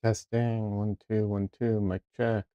Testing, 1, 2, 1, 2, mic check.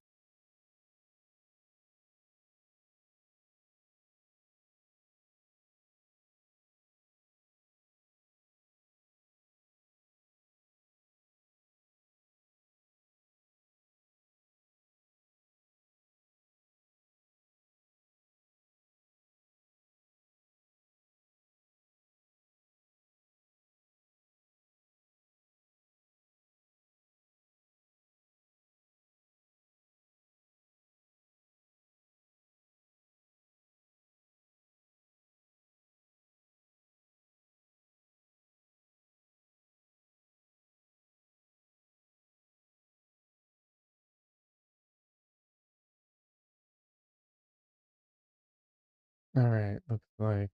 All right, looks like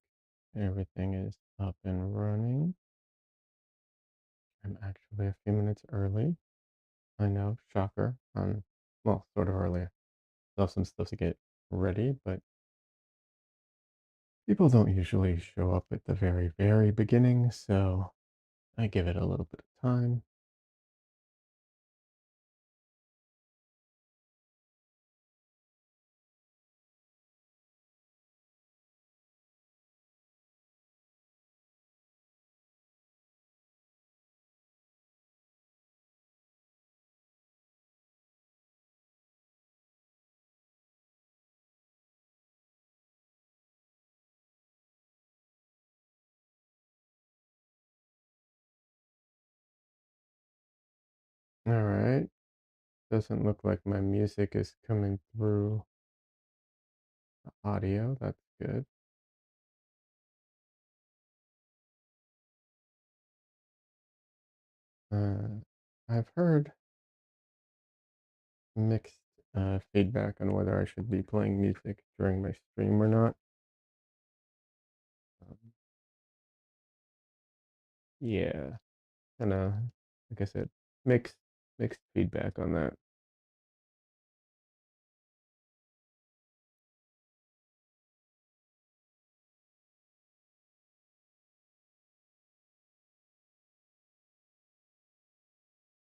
everything is up and running. I'm actually a few minutes early. I know, shocker. Well, sort of early. Still have some stuff to get ready, but people don't usually show up at the very, very beginning, so I give it a little bit of time. All right, doesn't look like my music is coming through the audio. That's good. Uh, I've heard mixed feedback on whether I should be playing music during my stream or not. Um, yeah, kind of, like I said, mixed mixed feedback on that.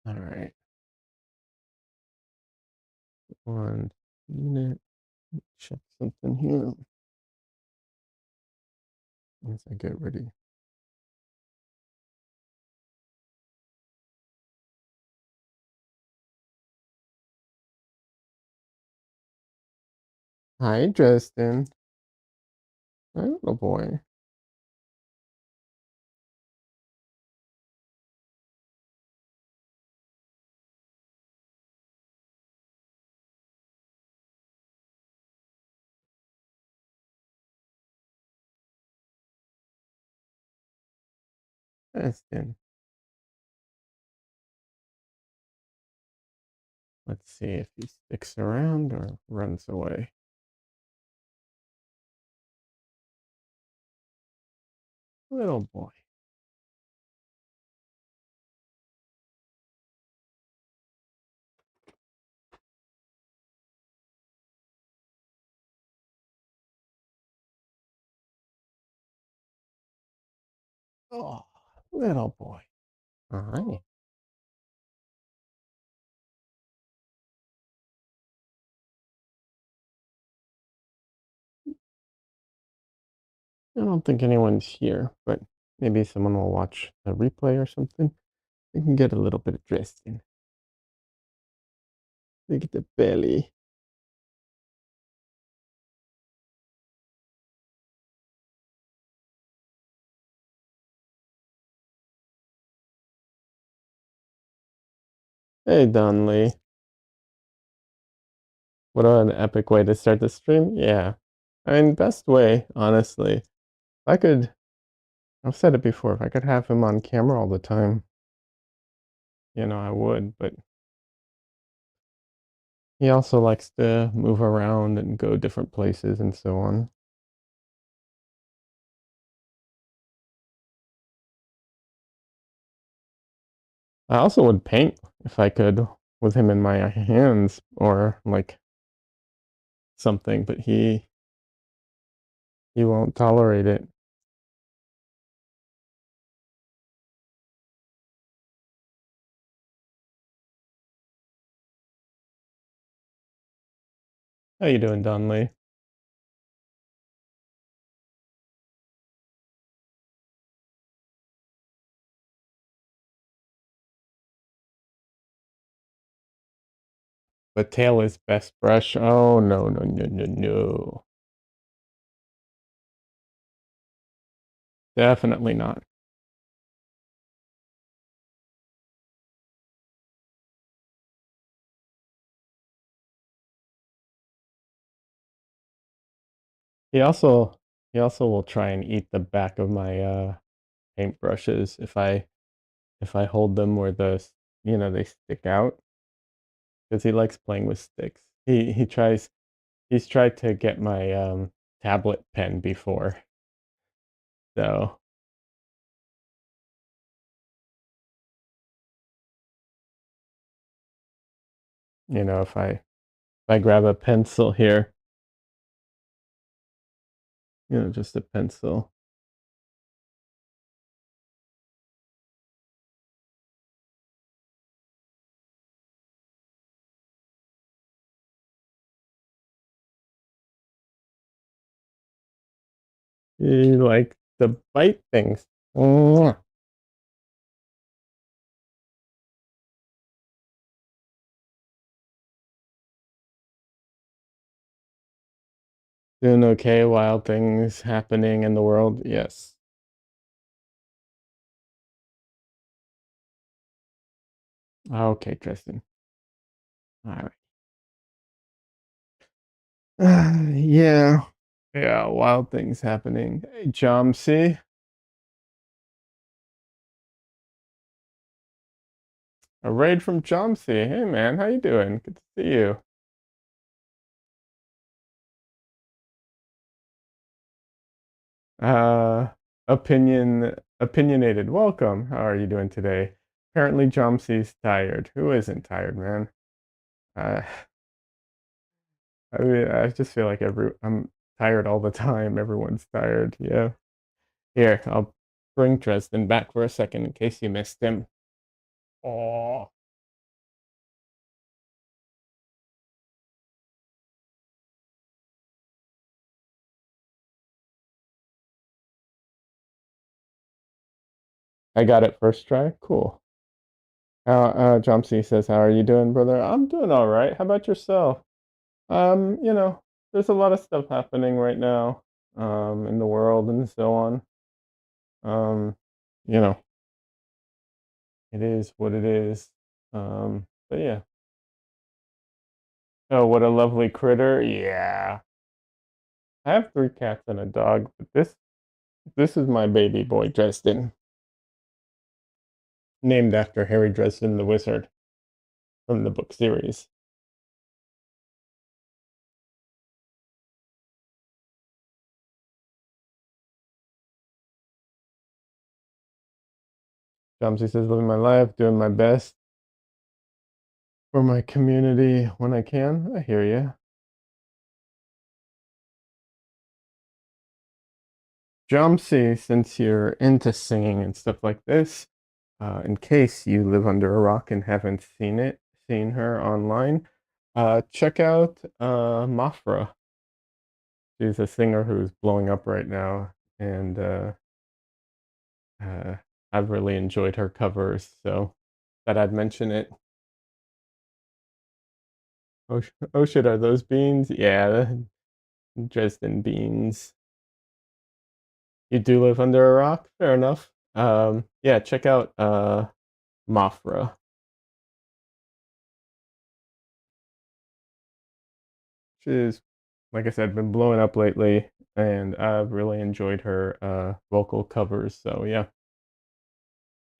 All right, 1 minute. Check something here as I get ready. Hi, Justin. Hi, little boy. Justin. Let's see if he sticks around or runs away. Little boy. Oh, little boy. Hi. I don't think anyone's here, but maybe someone will watch a replay or something. We can get a little bit of dressed in. Look at the belly. Hey, Donley. What an epic way to start the stream. Yeah. I mean, best way, honestly. I could, I've said it before, if I could have him on camera all the time, I would, but he also likes to move around and go different places and so on. I also would paint if I could with him in my hands or like something, but he won't tolerate it. How you doing, Donley? The tail is best brush. Oh, no, no, no, no, no. Definitely not. He also he also will try and eat the back of my paintbrushes if I hold them where they stick out because he likes playing with sticks. He's tried to get my tablet pen before. So, if I grab a pencil here, just a pencil. He likes to bite things. Mwah. Doing okay, wild things happening in the world. Yes. Okay, Tristan. All right. Yeah. Yeah, wild things happening. Hey, Jomsy. A raid from Jomsy. Hey man, how you doing? Good to see you. Uh opinionated. Welcome. How are you doing today? Apparently Jomsy's tired. Who isn't tired, man? Uh I just feel like I'm tired all the time. Everyone's tired. Yeah. Here, I'll bring Dresden back for a second in case you missed him. Oh, I got it first try. Cool. Jomsy says, "How are you doing, brother?" I'm doing all right. How about yourself? Um, you know, there's a lot of stuff happening right now, in the world and so on. Um, you know, it is what it is. But yeah. Oh, what a lovely critter. Yeah. I have 3 cats and a dog, but this is my baby boy, Dresden, named after Harry Dresden the Wizard from the book series. Jomsy says, living my life, doing my best for my community when I can. I hear you. Jomsy, since you're into singing and stuff like this, in case you live under a rock and haven't seen her online, check out Mafra. She's a singer who's blowing up right now, and uh, I've really enjoyed her covers, so thought I'd mention it. Oh shit, are those beans? Yeah, Dresden beans. You do live under a rock? Fair enough. Yeah, check out Mafra. She's, like I said, been blowing up lately, and I've really enjoyed her vocal covers. So yeah,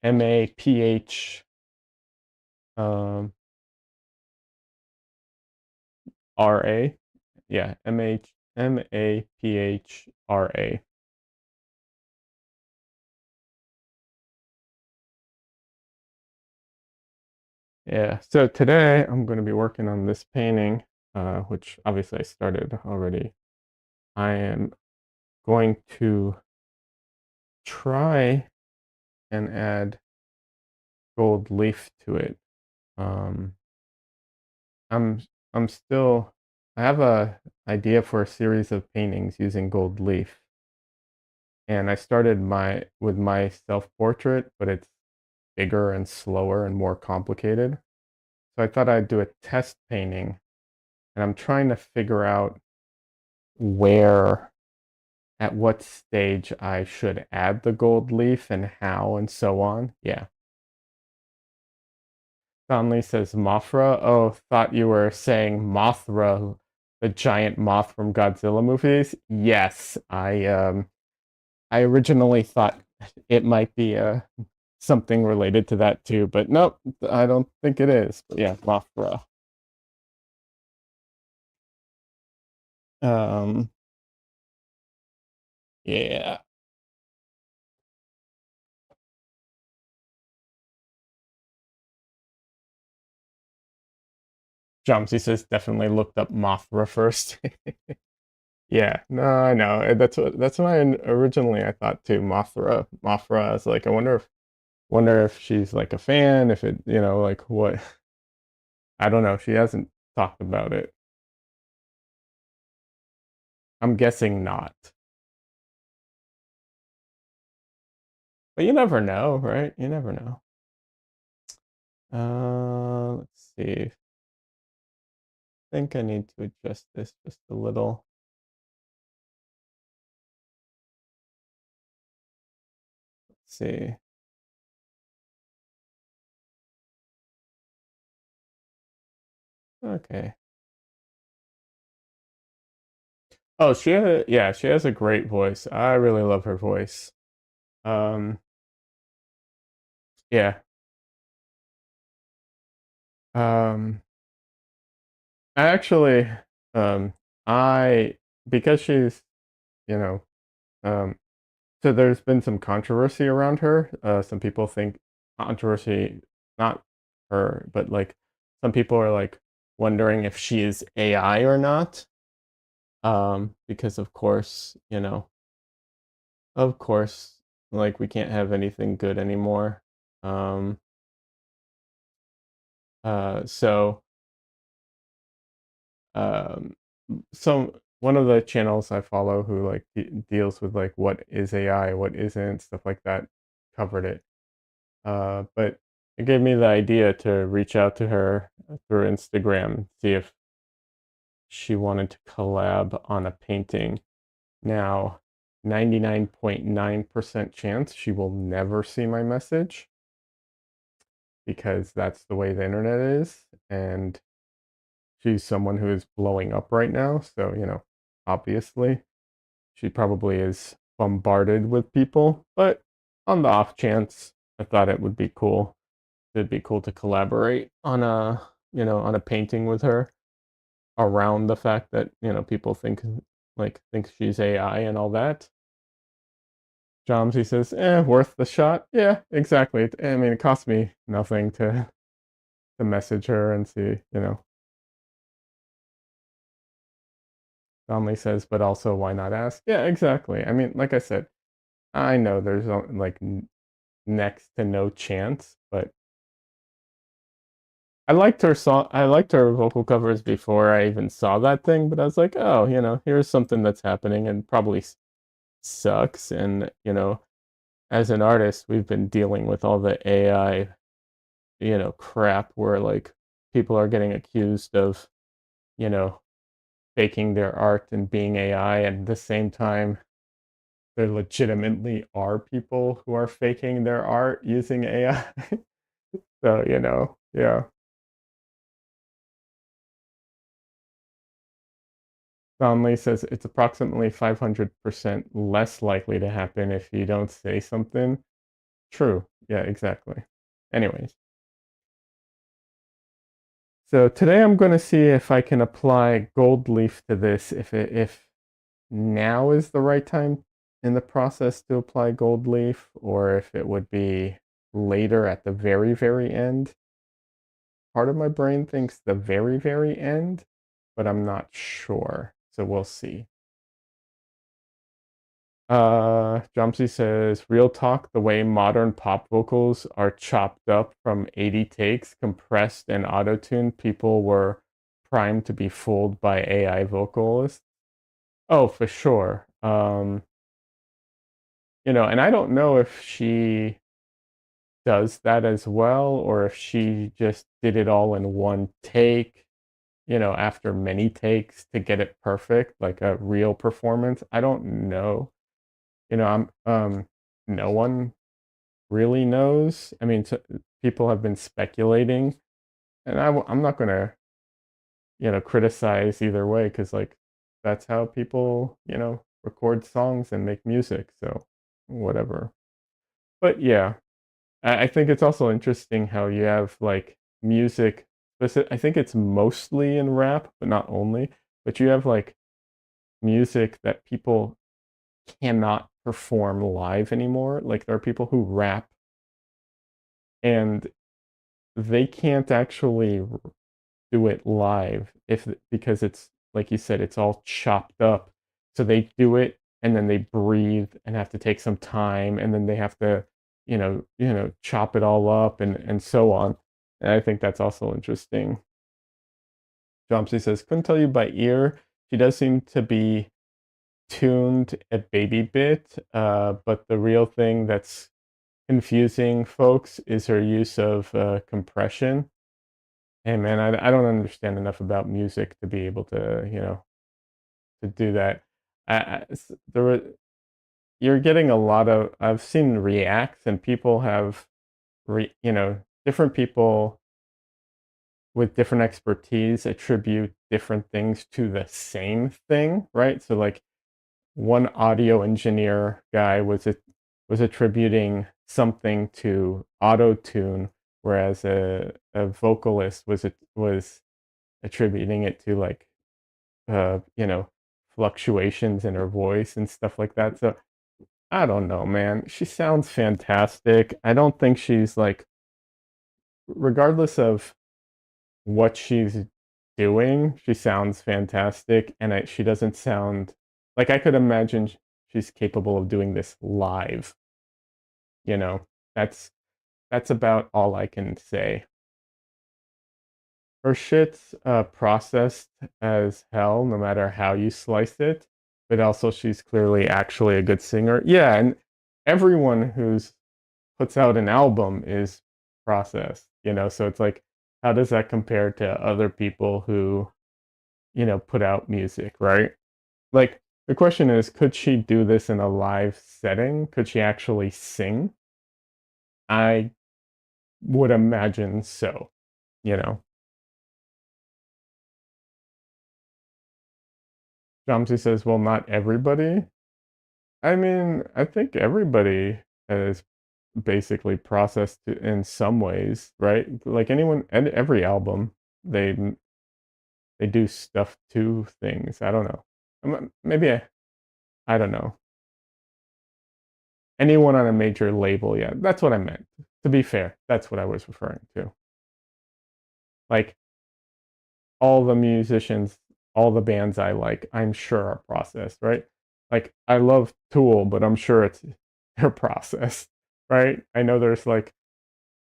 Maph um, Ra. Yeah, Maph Ra. Yeah. So today I'm going to be working on this painting, which obviously I started already. I am going to try and add gold leaf to it. Um, I'm I'm still I have a idea for a series of paintings using gold leaf, and I started with my self-portrait, but it's bigger and slower and more complicated. So I thought I'd do a test painting, and I'm trying to figure out where, at what stage I should add the gold leaf and how and so on. Yeah. Conley says Mothra. Oh, thought you were saying Mothra, the giant moth from Godzilla movies. Yes, I originally thought it might be something related to that too, but nope, I don't think it is. But yeah, Mothra. Um, yeah. Jomsy says definitely looked up Mothra first. Yeah, no, I know. That's what originally I thought too. Mothra, Mothra. I was like, I wonder if she's like a fan. If it, like what? I don't know. She hasn't talked about it. I'm guessing not. But you never know, right? You never know. Let's see. I think I need to adjust this just a little. Let's see. Okay. Oh, yeah, she has a great voice. I really love her voice. Um, yeah. Um, I actually, um, I because she's, you know, um, so there's been some controversy around her. Some people think controversy, not her, but like some people are like wondering if she is AI or not. Because of course, like we can't have anything good anymore. Um, so um, some one of the channels I follow who like deals with like what is AI, what isn't, stuff like that, covered it. But it gave me the idea to reach out to her through Instagram, see if she wanted to collab on a painting. Now, 99.9% chance she will never see my message because that's the way the internet is. And she's someone who is blowing up right now. So, obviously, she probably is bombarded with people. But on the off chance, I thought it would be cool. It'd be cool to collaborate on a painting with her around the fact that, people think she's AI and all that. Jomsy says, worth the shot. Yeah, exactly. I mean, it cost me nothing to message her and see, Donnelly says, but also why not ask? Yeah, exactly. I mean, like I said, I know there's like next to no chance, but I liked her vocal covers before I even saw that thing, but I was like, oh, here's something that's happening and probably sucks. And, as an artist, we've been dealing with all the AI, crap where like people are getting accused of, you know, faking their art and being AI, and at the same time, there legitimately are people who are faking their art using AI. So, yeah. Donnelly says it's approximately 500% less likely to happen if you don't say something. True. Yeah, exactly. Anyways, so today I'm going to see if I can apply gold leaf to this, if now is the right time in the process to apply gold leaf, or if it would be later at the very, very end. Part of my brain thinks the very, very end, but I'm not sure. So we'll see. Jomsy says, real talk, the way modern pop vocals are chopped up from 80 takes, compressed and auto-tuned, people were primed to be fooled by AI vocalists. Oh, for sure. And I don't know if she does that as well, or if she just did it all in one take, after many takes to get it perfect, like a real performance. I don't know. I'm no one really knows. I mean, people have been speculating, and I'm not gonna, criticize either way because like that's how people, record songs and make music. So whatever. But yeah, I think it's also interesting how you have like music. I think it's mostly in rap, but not only. But you have like music that people cannot perform live anymore. Like there are people who rap and they can't actually do it live because it's like you said, it's all chopped up. So they do it and then they breathe and have to take some time and then they have to, chop it all up and so on. And I think that's also interesting. Jomsy says, couldn't tell you by ear. She does seem to be tuned a baby bit, but the real thing that's confusing folks is her use of compression. Hey man, I don't understand enough about music to be able to, to do that. There were you're getting a lot of I've seen reacts and people have different people with different expertise attribute different things to the same thing, right? So like one audio engineer guy was attributing something to auto tune, whereas a vocalist was attributing it to like uh, you know, fluctuations in her voice and stuff like that. So I don't know, man. She sounds fantastic. I don't think she's like, regardless of what she's doing, she sounds fantastic, and she doesn't sound like I could imagine she's capable of doing this live. You know, that's that's about all I can say. Her shit's processed as hell, no matter how you slice it. But also, she's clearly actually a good singer. Yeah, and everyone who's puts out an album is processed. So it's like, how does that compare to other people who, put out music, right? Like, the question is, could she do this in a live setting? Could she actually sing? I would imagine so, you know. Jamsi says, well, not everybody. I mean, I think everybody is basically processed in some ways, right? Like anyone, and every album, they they do stuff to things. I don't know. Maybe I don't know. Anyone on a major label, yeah, that's what I meant. To be fair, that's what I was referring to. Like all the musicians, all the bands I like, I'm sure are processed, right? Like I love Tool, but I'm sure they're processed, right? I know there's like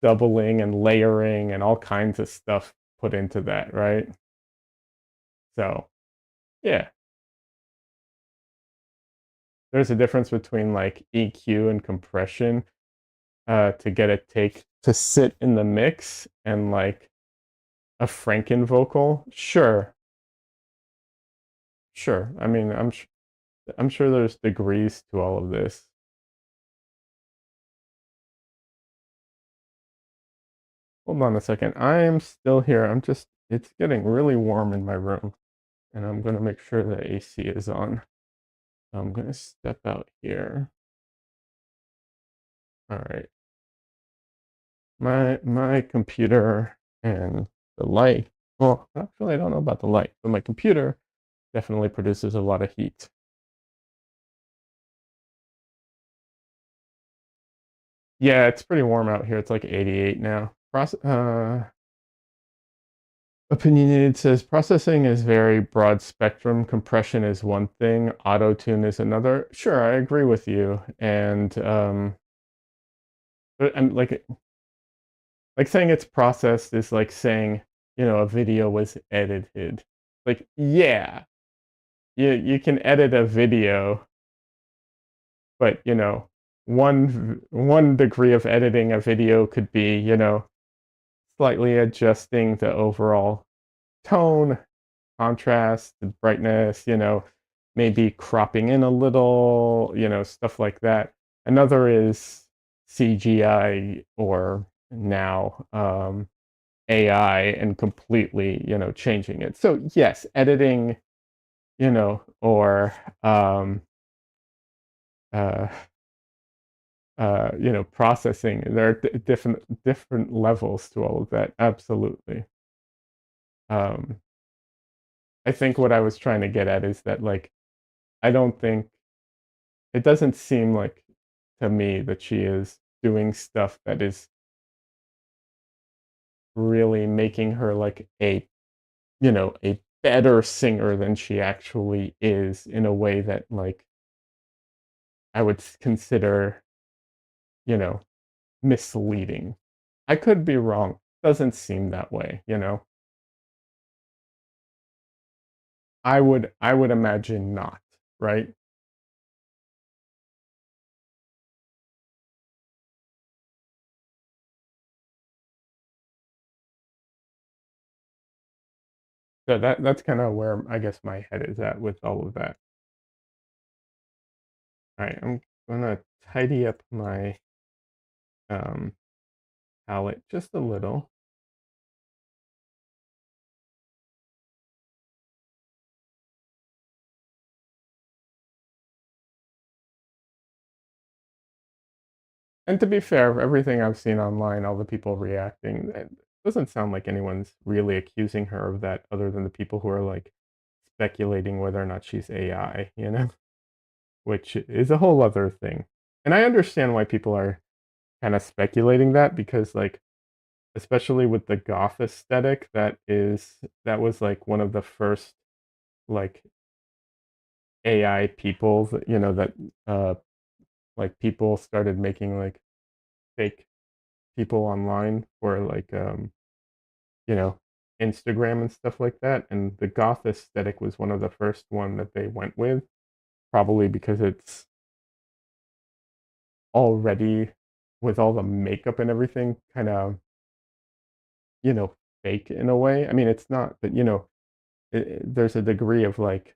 doubling and layering and all kinds of stuff put into that, right? So, yeah, there's a difference between like EQ and compression to get a take to sit in the mix and like a Franken vocal. Sure, sure. I mean, I'm sure there's degrees to all of this. Hold on a second. I am still here. It's getting really warm in my room, and I'm going to make sure the AC is on. I'm going to step out here. All right. My computer and the light. Well, actually, I don't know about the light, but my computer definitely produces a lot of heat. Yeah, it's pretty warm out here. It's like 88 now. Opinionated says processing is very broad spectrum. Compression is one thing, auto tune is another. Sure, I agree with you. And but I'm like saying it's processed is like saying a video was edited. Like, yeah, you can edit a video, but, one degree of editing a video could be, slightly adjusting the overall tone, contrast, the brightness, maybe cropping in a little, stuff like that. Another is CGI or now AI and completely, changing it. So yes, editing, or uh, processing. There are different levels to all of that. Absolutely. Um, I think what I was trying to get at is that like I don't think it doesn't seem like to me that she is doing stuff that is really making her like a better singer than she actually is in a way that like I would consider, you know, misleading. I could be wrong. Doesn't seem that way. I would imagine not, right? So that's kind of where I guess my head is at with all of that. All right, I'm gonna tidy up my um palette just a little. And to be fair, everything I've seen online, all the people reacting, it doesn't sound like anyone's really accusing her of that other than the people who are like speculating whether or not she's AI, which is a whole other thing. And I understand why people are kind of speculating that because like especially with the goth aesthetic that was like one of the first like AI people that uh like people started making like fake people online for like you know Instagram and stuff like that, and the goth aesthetic was one of the first one that they went with, probably because it's already with all the makeup and everything kind of you know fake in a way. I mean it's not, but there's a degree of like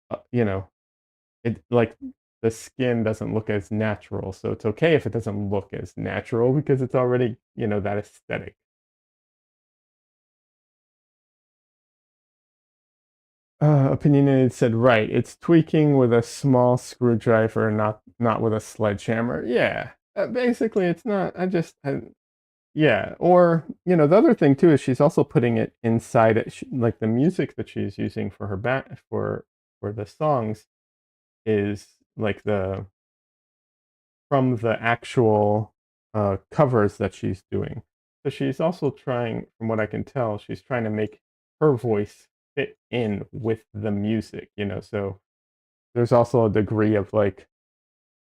uh, you know it like the skin doesn't look as natural, so it's okay if it doesn't look as natural because it's already that aesthetic. Opinionated said, right. It's tweaking with a small screwdriver, not with a sledgehammer. Yeah, basically, it's not. Yeah. Or the other thing too is she's also putting it inside it, like the music that she's using for her back for the songs is like the from the actual covers that she's doing. So she's also trying, from what I can tell, she's trying to make her voice fit in with the music. So there's also a degree of like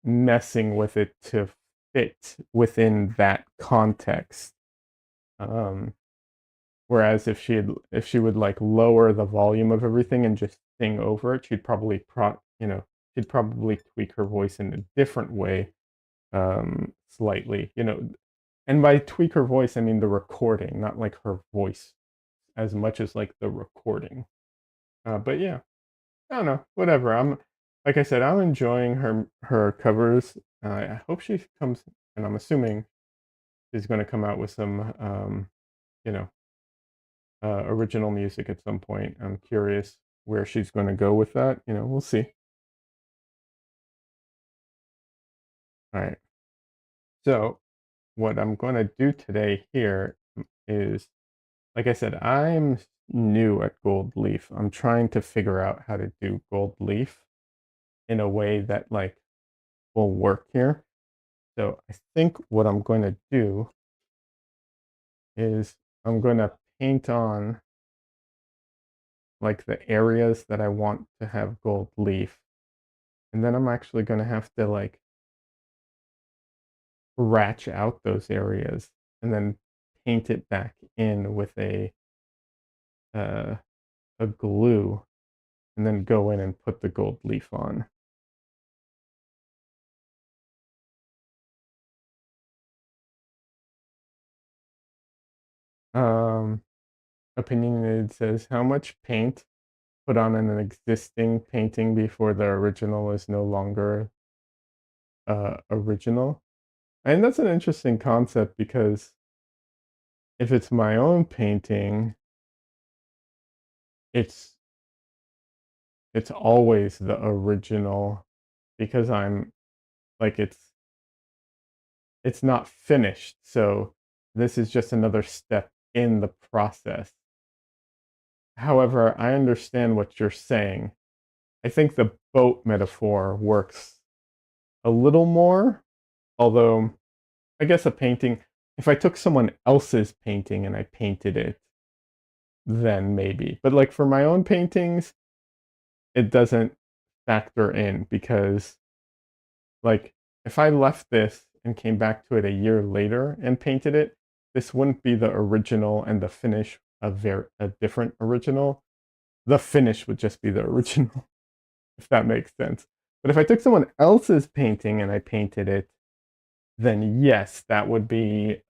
messing with it to fit within that context. Um, Whereas if she would like lower the volume of everything and just sing over it, she'd probably tweak her voice in a different way, slightly. And by tweak her voice, I mean the recording, not like her voice as much as like the recording. But yeah, I don't know, whatever. Like I said, I'm enjoying her covers. I hope she comes, and I'm assuming she's going to come out with some, you know, original music at some point. I'm curious where she's going to go with that. We'll see. All right. So what I'm going to do today here is, like I said, I'm new at gold leaf. I'm trying to figure out how to do gold leaf in a way that like will work here. So I think what I'm going to do is I'm going to paint on like the areas that I want to have gold leaf. And then I'm actually going to have to like scratch out those areas and then paint it back in with uh, a glue and then go in and put the gold leaf on. Um, Opinionated says, how much paint put on an existing painting before the original is no longer original? And that's an interesting concept because if it's my own painting, it's it's always the original because I'm like it's not finished. So this is just another step in the process. However, I understand what you're saying. I think the boat metaphor works a little more, although I guess a painting, if I took someone else's painting and I painted it, then maybe. But like for my own paintings, it doesn't factor in because like if I left this and came back to it a year later and painted it, this wouldn't be the original and the finish a different original. The finish would just be the original, if that makes sense. But if I took someone else's painting and I painted it, then yes, that would be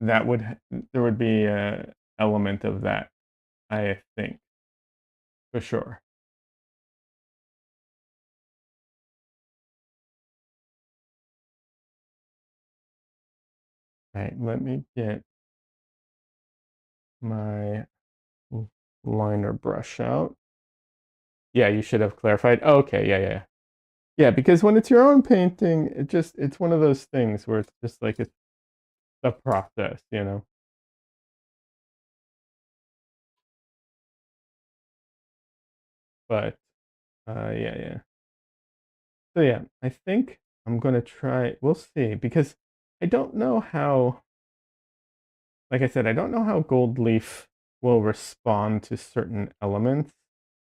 that would there would be a element of that, I think, for sure. All right, let me get my liner brush out. Yeah, you should have clarified. Oh, okay, yeah, yeah, yeah. Yeah, because when it's your own painting, it's one of those things where it's just like it's a process, you know. But yeah, yeah. So yeah, I think I'm gonna try. We'll see because I don't know how. Like I said, I don't know how gold leaf will respond to certain elements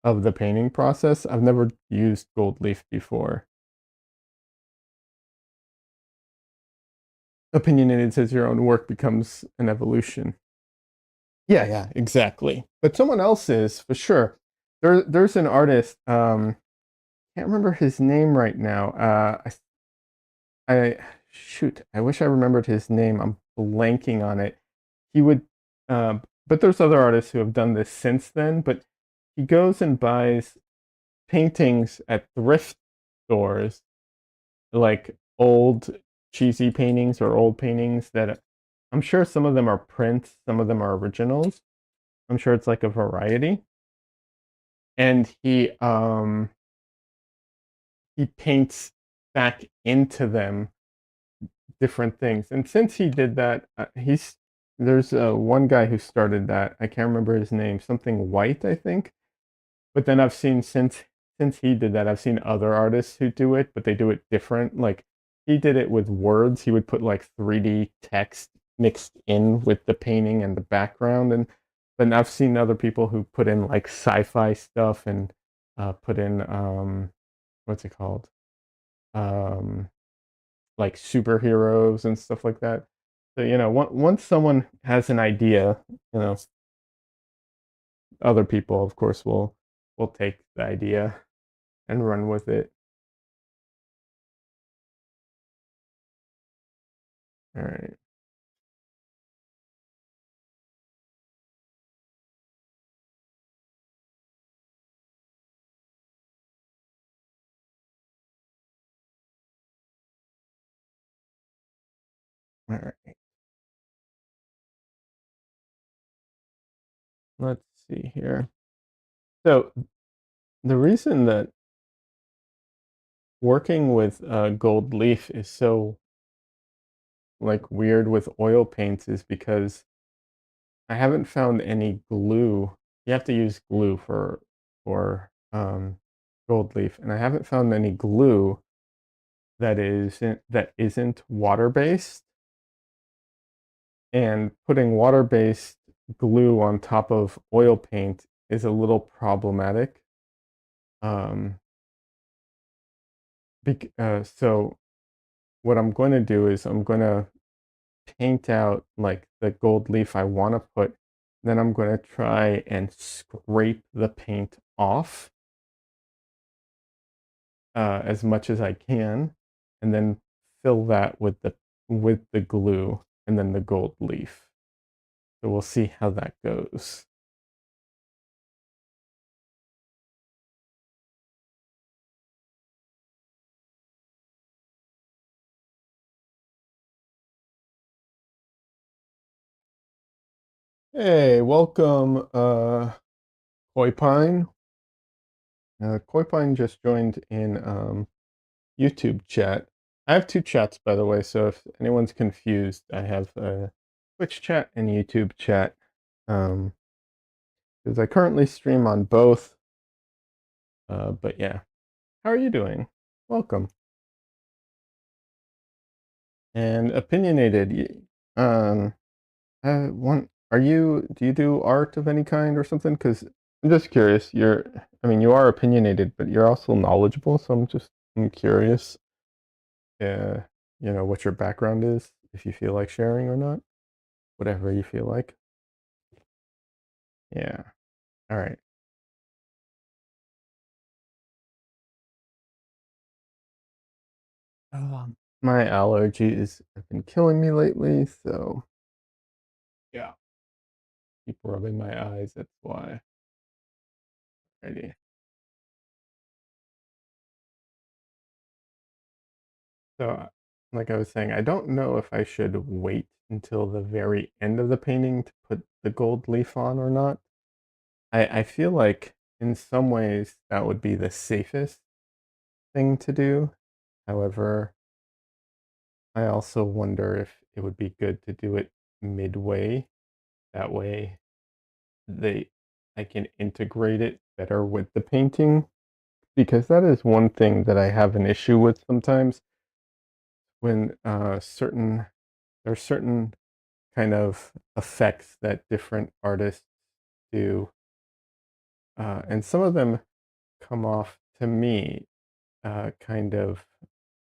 of the painting process. I've never used gold leaf before. Opinionated says your own work becomes an evolution. Yeah, yeah, exactly. But someone else's for sure. There's an artist. Can't remember his name right now. I shoot. I wish I remembered his name. I'm blanking on it. He would, but there's other artists who have done this since then. But he goes and buys paintings at thrift stores, like old cheesy paintings or old paintings that I'm sure some of them are prints, some of them are originals. I'm sure it's like a variety. And he paints back into them different things. And since he did that, he's there's one guy who started that. I can't remember his name, something White, I think. But then I've seen since he did that, I've seen other artists who do it, but they do it different. Like he did it with words. He would put like 3D text mixed in with the painting and the background. And then I've seen other people who put in like sci-fi stuff and put in what's it called? Um, like superheroes and stuff like that. So you know, once someone has an idea, you know, other people, of course, will take the idea and run with it. All right. All right. Let's see here. So the reason that working with gold leaf is so like weird with oil paints is because I haven't found any glue. You have to use glue for gold leaf, and I haven't found any glue that isn't water based. And putting water based glue on top of oil paint is a little problematic. Um, so what I'm going to do is I'm going to paint out like the gold leaf I want to put. Then I'm going to try and scrape the paint off as much as I can, and then fill that with the glue and then the gold leaf. So we'll see how that goes. Hey, welcome, Koi Pine. Koi Pine just joined in YouTube chat. I have two chats, by the way, so if anyone's confused, I have Twitch chat and YouTube chat. Because I currently stream on both. But yeah, how are you doing? Welcome. And opinionated. Do you do art of any kind or something? Because I'm just curious. I mean, you are opinionated, but you're also knowledgeable. So I'm curious. Uh, what your background is, if you feel like sharing or not. Whatever you feel like. Yeah. All right. My allergies have been killing me lately, so yeah. Keep rubbing my eyes. That's why. Ready. So, like I was saying, I don't know if I should wait until the very end of the painting to put the gold leaf on or not. I feel like in some ways that would be the safest thing to do. However, I also wonder if it would be good to do it midway. That way they I can integrate it better with the painting, because that is one thing that I have an issue with sometimes when there's certain kind of effects that different artists do, and some of them come off to me kind of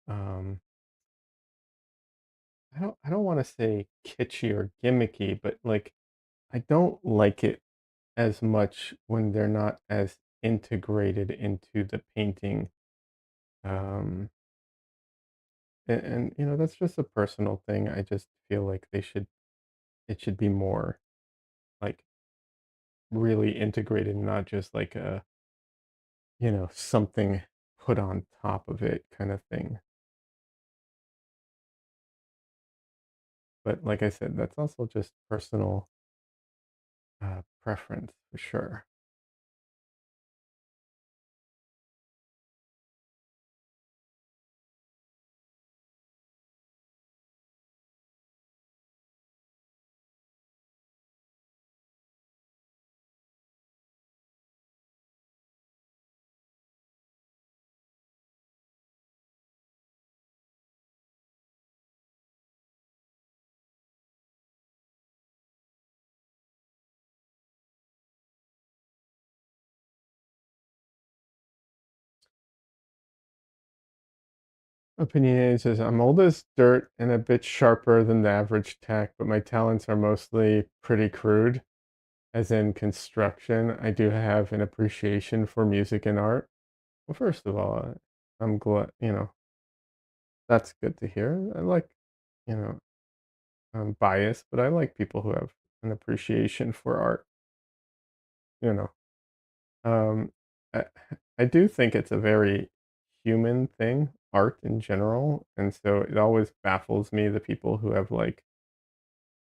um, I don't want to say kitschy or gimmicky, but like I don't like it as much when they're not as integrated into the painting. Um, and that's just a personal thing. I just feel like it should be more like really integrated, not just like a something put on top of it kind of thing. But like I said, that's also just personal preference for sure. Opinionated says, I'm old as dirt and a bit sharper than the average tech, but my talents are mostly pretty crude, as in construction. I do have an appreciation for music and art. Well, first of all, I'm glad, that's good to hear. You know, I'm biased, but I like people who have an appreciation for art, you know. Um, I, I do think it's a very human thing, art in general, and so it always baffles me the people who have like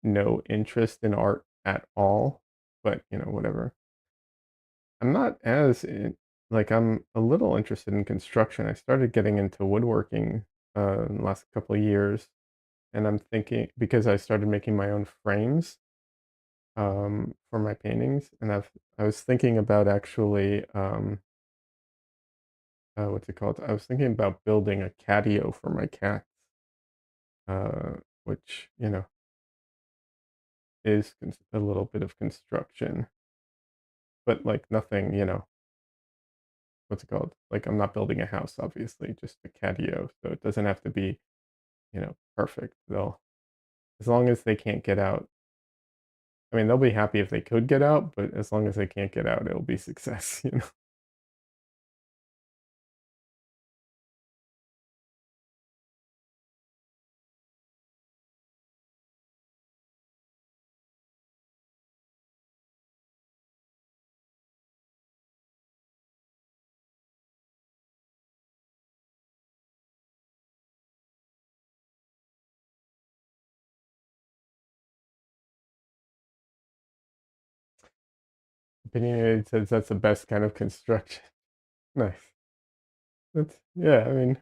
no interest in art at all. But whatever. I'm not as in, like I'm a little interested in construction. I started getting into woodworking in the last couple of years, and I'm thinking because I started making my own frames for my paintings, and I was thinking about actually what's it called? I was thinking about building a catio for my cats, which is a little bit of construction, but like nothing, what's it called? Like I'm not building a house, obviously, just a catio, so it doesn't have to be perfect though. as long as they can't get out. I mean, they'll be happy if they could get out, but as long as they can't get out, it'll be success, you know? Opinionated says that's the best kind of construction. Nice. That's, yeah, I mean,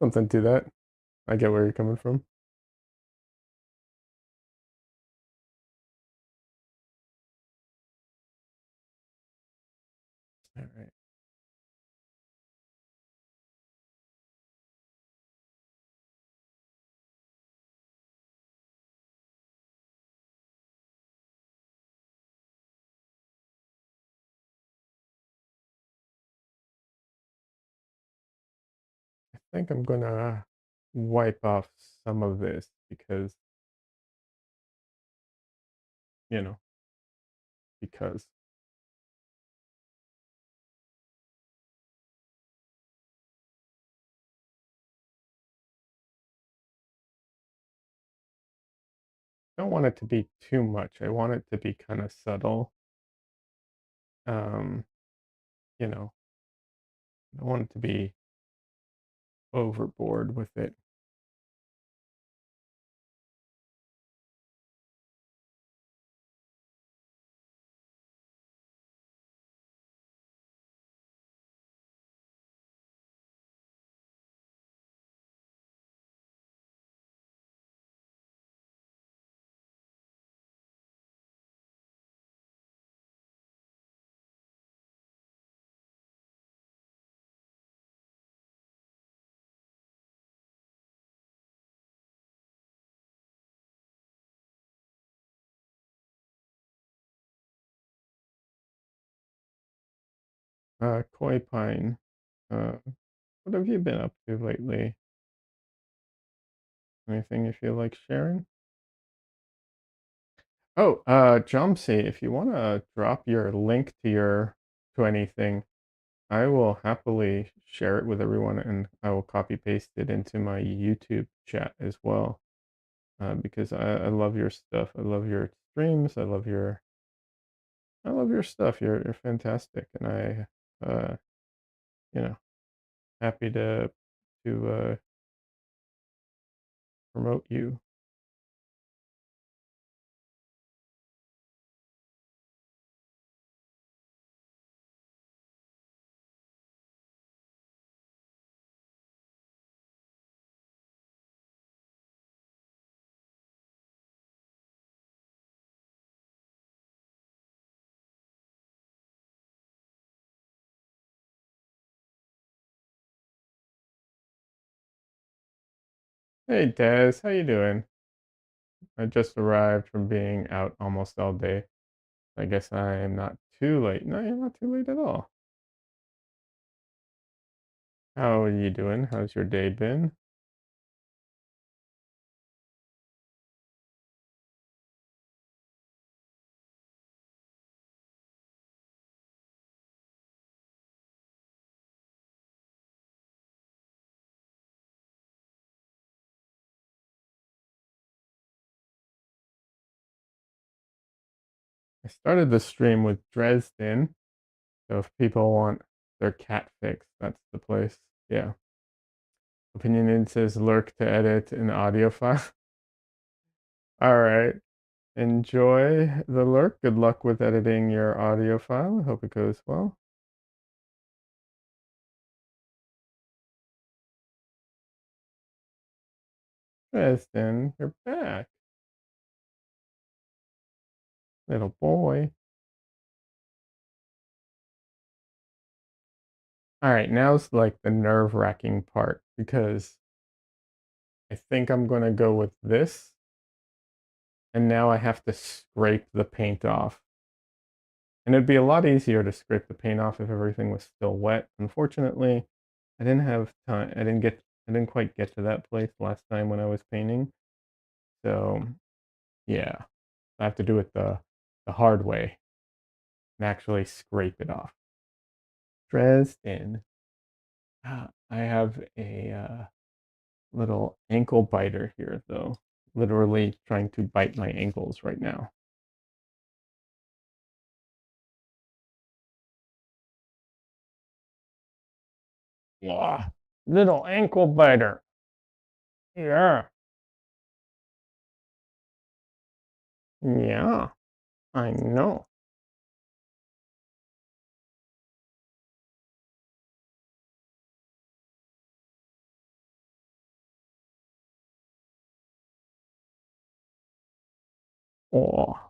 something to that. I get where you're coming from. All right. I think I'm gonna wipe off some of this because, you know, because I don't want it to be too much. I want it to be kind of subtle. Um, you know, I don't want it to be overboard with it. Koi Pine, what have you been up to lately? Anything you feel like sharing? Oh, Jumpsy, if you want to drop your link to anything, I will happily share it with everyone, and I will copy paste it into my YouTube chat as well. Because I love your stuff. I love your streams. I love your stuff. You're fantastic, and you know, happy to promote you. Hey Des, how you doing? I just arrived from being out almost all day. I guess I am not too late. No, you're not too late at all. How are you doing? How's your day been? I started the stream with Dresden, so if people want their cat fixed, that's the place. Yeah. Opinionated says lurk to edit an audio file. All right. Enjoy the lurk. Good luck with editing your audio file. I hope it goes well. Dresden, you're back. Little boy. All right, now's like the nerve-wracking part because I think I'm gonna go with this, and now I have to scrape the paint off. And it'd be a lot easier to scrape the paint off if everything was still wet. Unfortunately, I didn't have time. I didn't quite get to that place last time when I was painting. So, yeah, I have to do it the hard way and actually scrape it off. Dresden. I have a little ankle biter here, though. Literally trying to bite my ankles right now. Yeah, little ankle biter. Yeah, yeah, I know. Oh,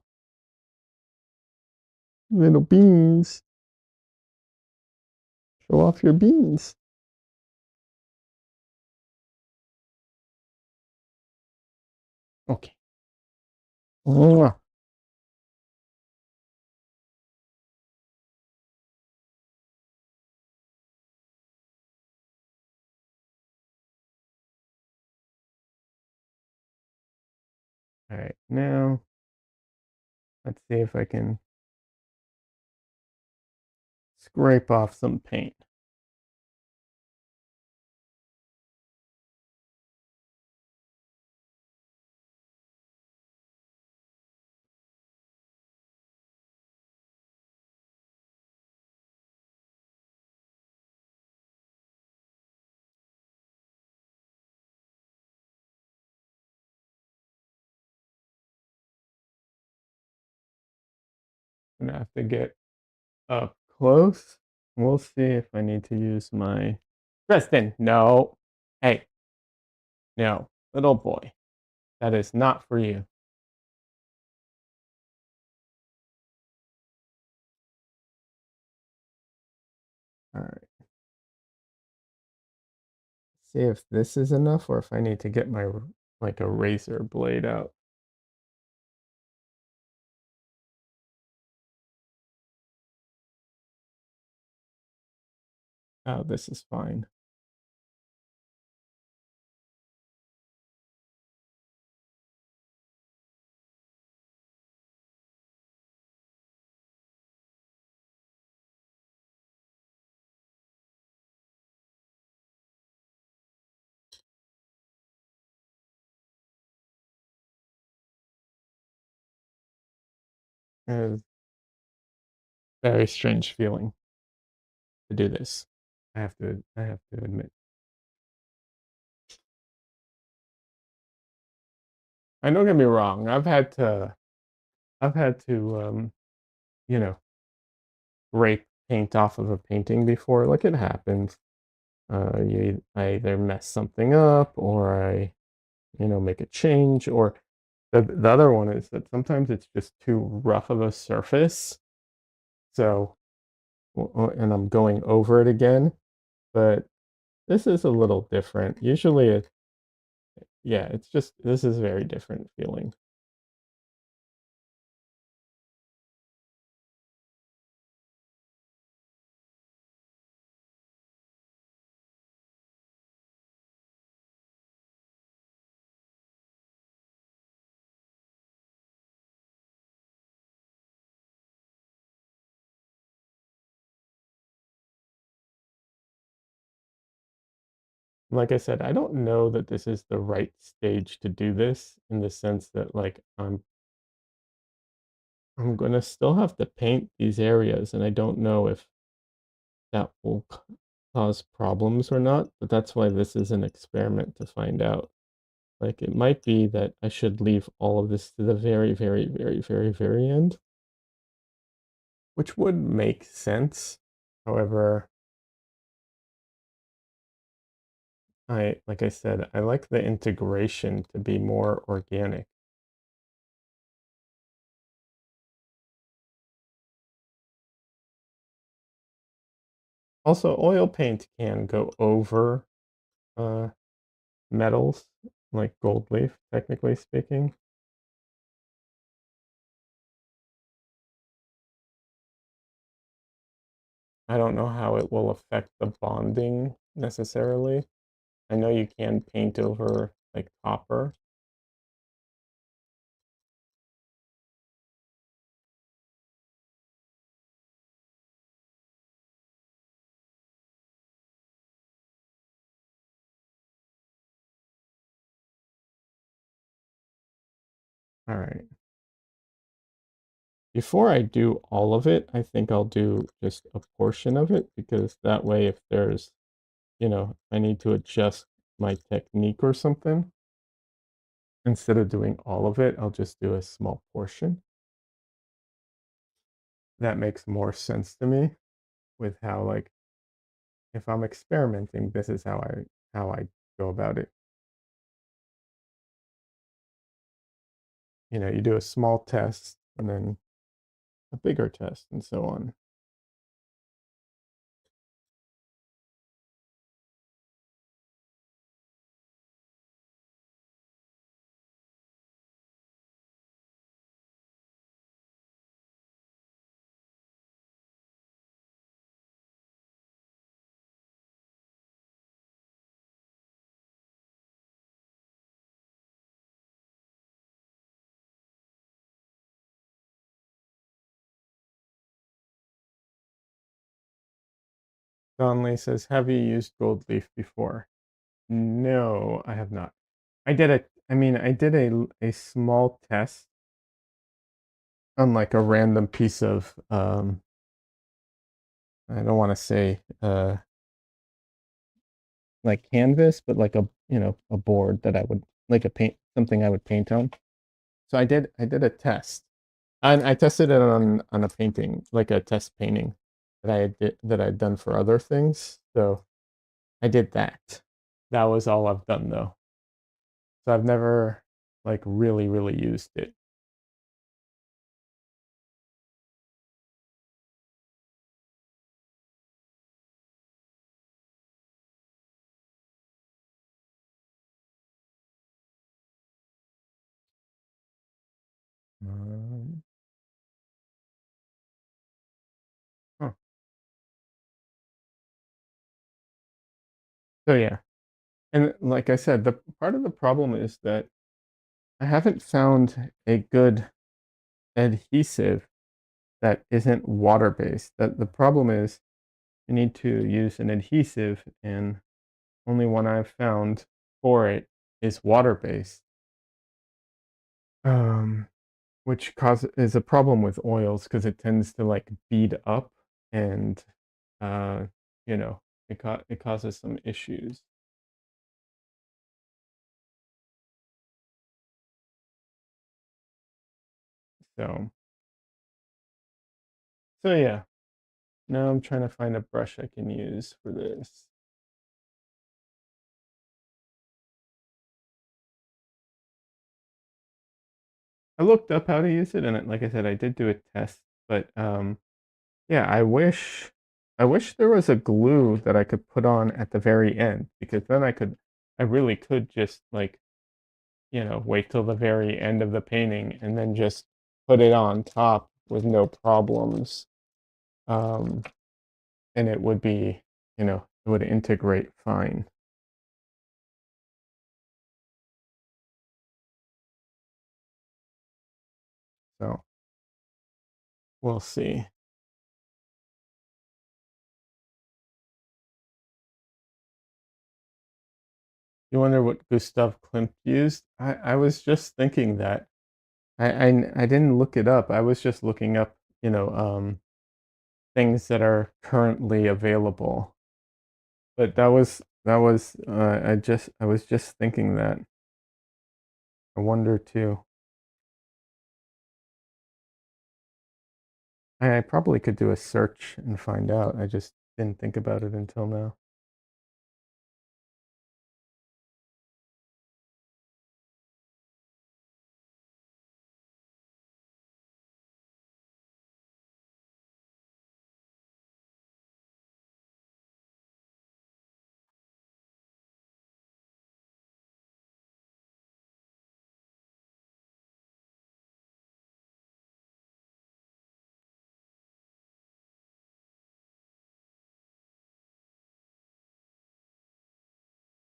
little beans. Show off your beans. Okay. Mwah. All right, now let's see if I can scrape off some paint. I'm gonna have to get up close. We'll see if I need to use my Preston. No. Hey, no, little boy. That is not for you. All right. See if this is enough or if I need to get my like a razor blade out. Oh, this is fine. It is a very strange feeling to do this. I have to admit. And don't get me wrong, I've had to you know, rape paint off of a painting before. Like it happens. I either mess something up or I, make a change, or the other one is that sometimes it's just too rough of a surface. So and I'm going over it again, but this is a little different. Usually yeah, it's just this is very different feeling. Like I said, I don't know that this is the right stage to do this in the sense that like I'm gonna still have to paint these areas, and I don't know if that will cause problems or not, but that's why this is an experiment to find out. Like it might be that I should leave all of this to the very, very, very, very, very end, which would make sense. However, like I said, I like the integration to be more organic. Also, oil paint can go over uh, metals, like gold leaf, technically speaking. I don't know how it will affect the bonding necessarily. I know you can paint over like copper, All right. Before I do all of it, I think I'll do just a portion of it because that way, if there's, I need to adjust my technique or something, instead of doing all of it, I'll just do a small portion. That makes more sense to me with how, like, if I'm experimenting, this is how I go about it. You do a small test and then a bigger test and so on. Donley says, "Have you used gold leaf before?" No, I have not. I did a small test on like a random piece of I don't want to say like canvas, but like a board that I would like a paint something I would paint on. So I did a test. And I tested it on a painting, like a test painting that I'd done for other things. So I did that. That was all I've done though. So I've never like really used it. Um, huh. So yeah, and like I said, the part of the problem is that I haven't found a good adhesive that isn't water based. That the problem is you need to use an adhesive, and only one I've found for it is water based. Um, which is a problem with oils because it tends to like bead up and uh, you know, it causes some issues. So so yeah. Now I'm trying to find a brush I can use for this. I looked up how to use it, and like I said, I did do a test, but yeah, I wish there was a glue that I could put on at the very end because then I really could just like, wait till the very end of the painting and then just put it on top with no problems. Um, and it would be, it would integrate fine. So we'll see. You wonder what Gustav Klimt used? I was just thinking that. I didn't look it up. I was just looking up, things that are currently available. But I was just thinking that. I wonder too. I probably could do a search and find out. I just didn't think about it until now.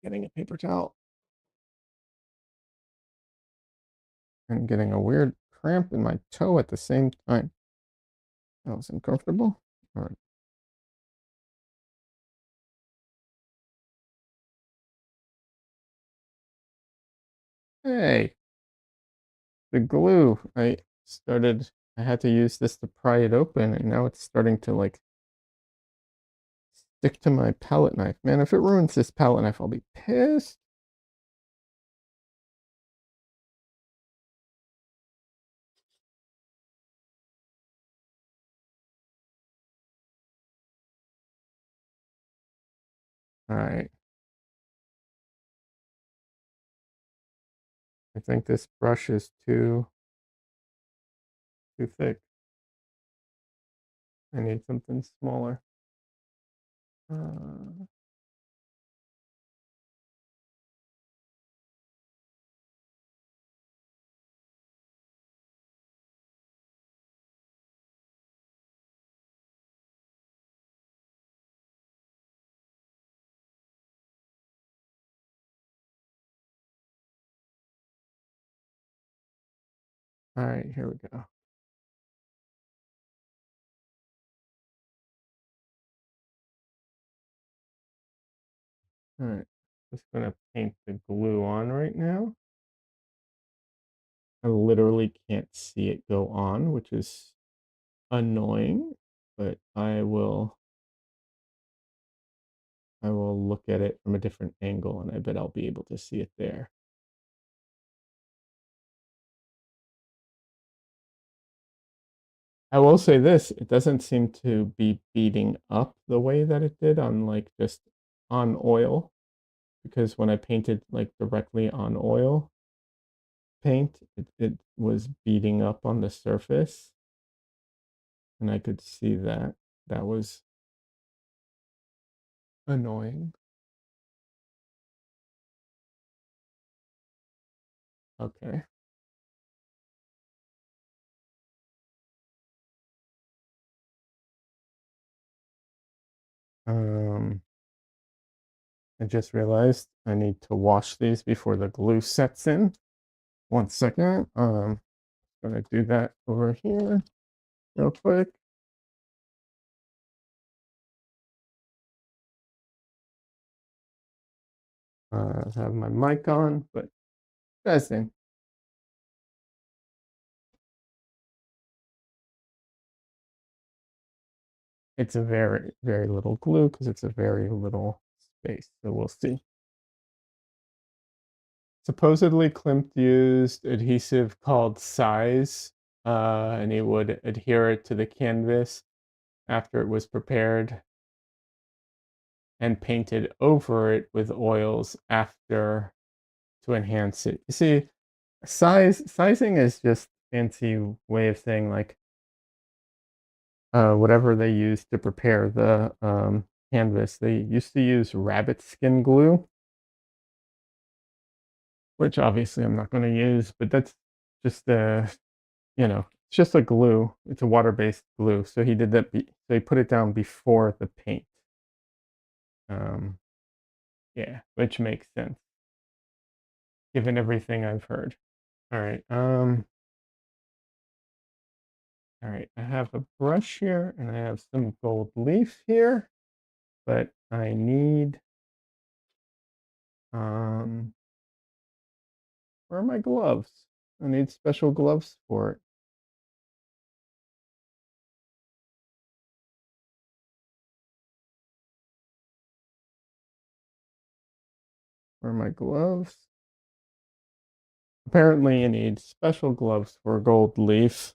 Getting a paper towel and getting a weird cramp in my toe at the same time. That was uncomfortable. All right. Hey, the glue. I had to use this to pry it open, and now it's starting to like stick to my palette knife. Man, if it ruins this palette knife, I'll be pissed. All right. I think this brush is too thick. I need something smaller. All right, here we go. All right, just gonna paint the glue on right now. I literally can't see it go on, which is annoying, but I will look at it from a different angle and I bet I'll be able to see it there. I will say this, it doesn't seem to be beating up the way that it did on like just on oil, because when I painted like directly on oil paint, it was beating up on the surface and I could see that. That was annoying. Okay. Um, I just realized I need to wash these before the glue sets in. 1 second. Gonna do that over here real quick. Have my mic on, but testing. It's a very, very little glue because it's a very little space. So we'll see. Supposedly, Klimt used adhesive called Size, and he would adhere it to the canvas after it was prepared and painted over it with oils after to enhance it. You see, sizing is just fancy way of saying like whatever they use to prepare the canvas. They used to use rabbit skin glue, which obviously I'm not going to use, but that's just it's just a glue. It's a water-based glue. So he did that. So he put it down before the paint. Um, yeah, which makes sense given everything I've heard. All right. All right. I have a brush here, and I have some gold leaf here, but I need where are my gloves? I need special gloves for it. Where are my gloves? Apparently, you need special gloves for gold leaf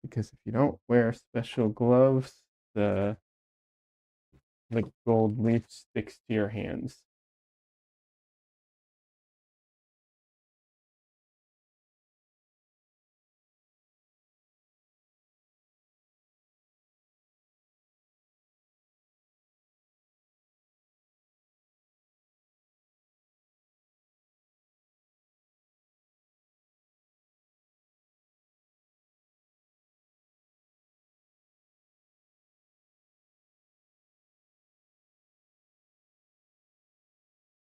because if you don't wear special gloves, the gold leaf sticks to your hands.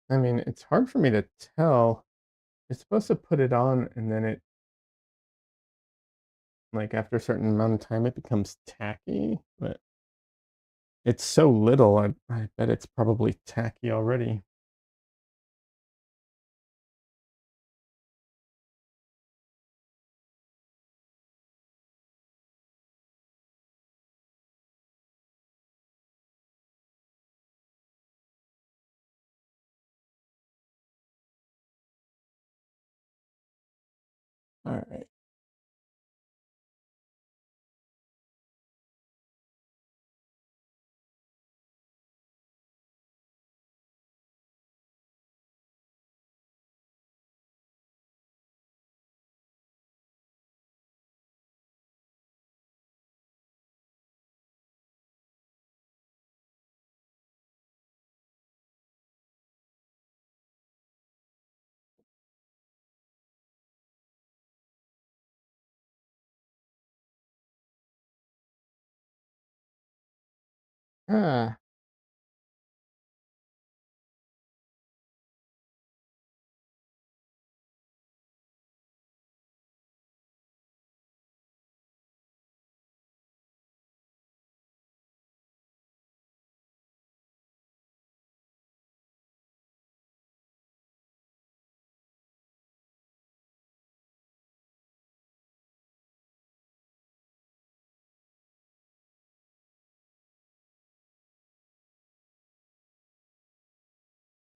I mean, it's hard for me to tell. You're supposed to put it on and then it, like after a certain amount of time, it becomes tacky, but it's so little, I bet it's probably tacky already. All right. Ah,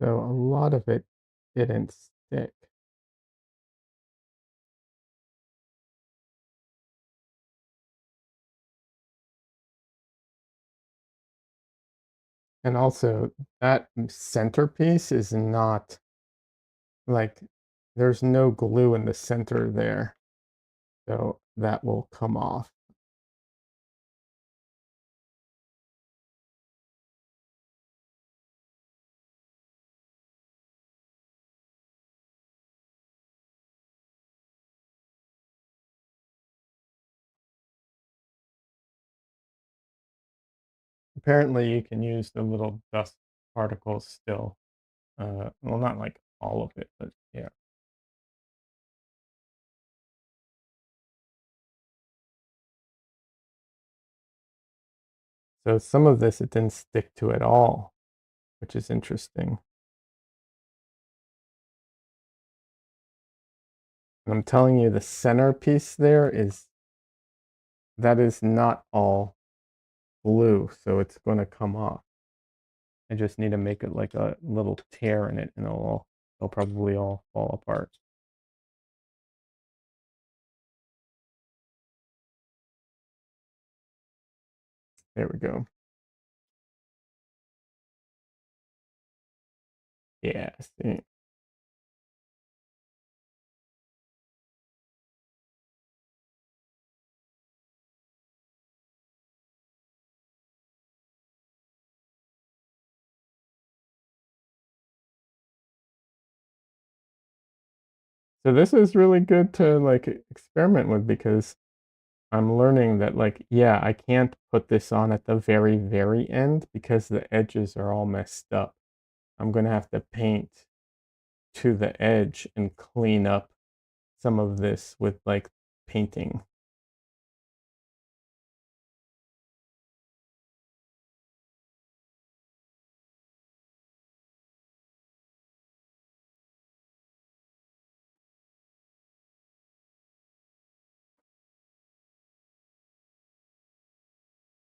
so a lot of it didn't stick. And also, that centerpiece is not like there's no glue in the center there, so that will come off. Apparently, you can use the little dust particles still. Well, not like all of it, but yeah. So some of this it didn't stick to at all, which is interesting. And I'm telling you, the centerpiece there is that is not all glue, so it's going to come off. I just need to make it like a little tear in it, and it'll probably all fall apart. There we go. Yeah, see. So this is really good to like experiment with because I'm learning that like, yeah, I can't put this on at the very, very end because the edges are all messed up. I'm gonna have to paint to the edge and clean up some of this with like painting.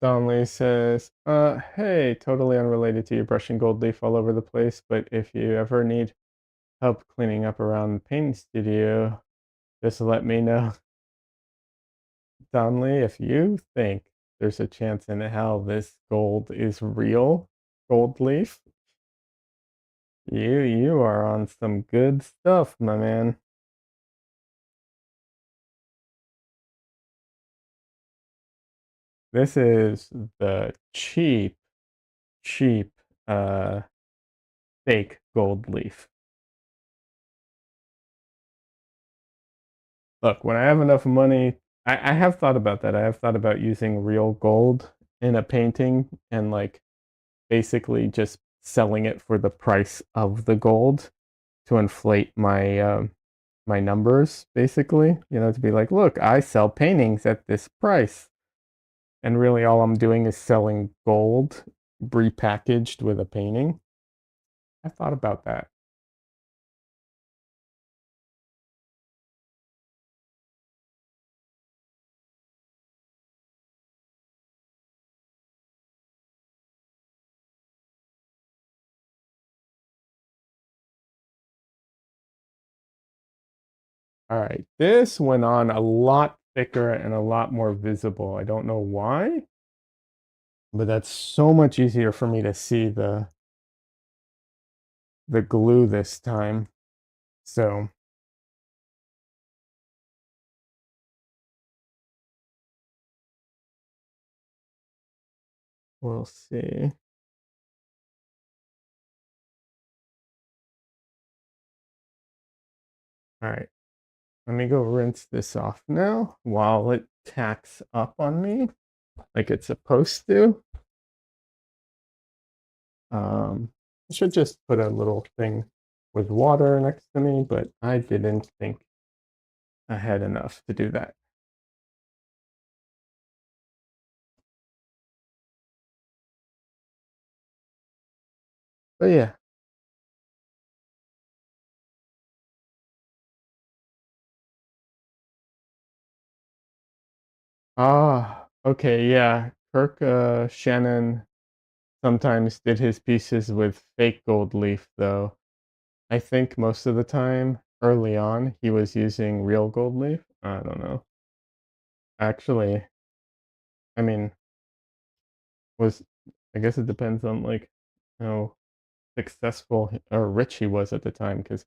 Donnelly says, hey, totally unrelated to you brushing gold leaf all over the place, but if you ever need help cleaning up around the painting studio, just let me know." Donnelly, if you think there's a chance in hell this gold is real gold leaf, you are on some good stuff, my man. This is the cheap, uh, fake gold leaf. Look, when I have enough money, I have thought about that. I have thought about using real gold in a painting and like basically just selling it for the price of the gold to inflate my my numbers, basically. You know, to be like, look, I sell paintings at this price, and really all I'm doing is selling gold repackaged with a painting. I thought about that. All right, this went on a lot thicker and a lot more visible. I don't know why, but that's so much easier for me to see the glue this time. So we'll see. All right, let me go rinse this off now while it tacks up on me like it's supposed to. I should just put a little thing with water next to me, but I didn't think I had enough to do that. But yeah. Ah, okay, yeah. Kirk Shannon sometimes did his pieces with fake gold leaf, though. I think most of the time, early on, he was using real gold leaf. I don't know. Actually, I mean, was I guess it depends on like how successful or rich he was at the time, because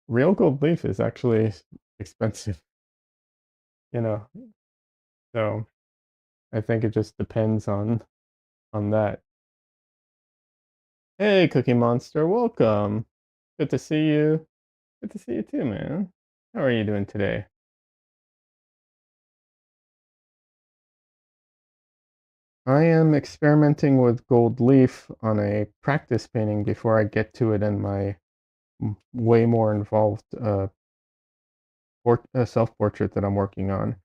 real gold leaf is actually expensive, you know. So I think it just depends on that. Hey, Cookie Monster, welcome. Good to see you. Good to see you too, man. How are you doing today? I am experimenting with gold leaf on a practice painting before I get to it in my way more involved self-portrait that I'm working on,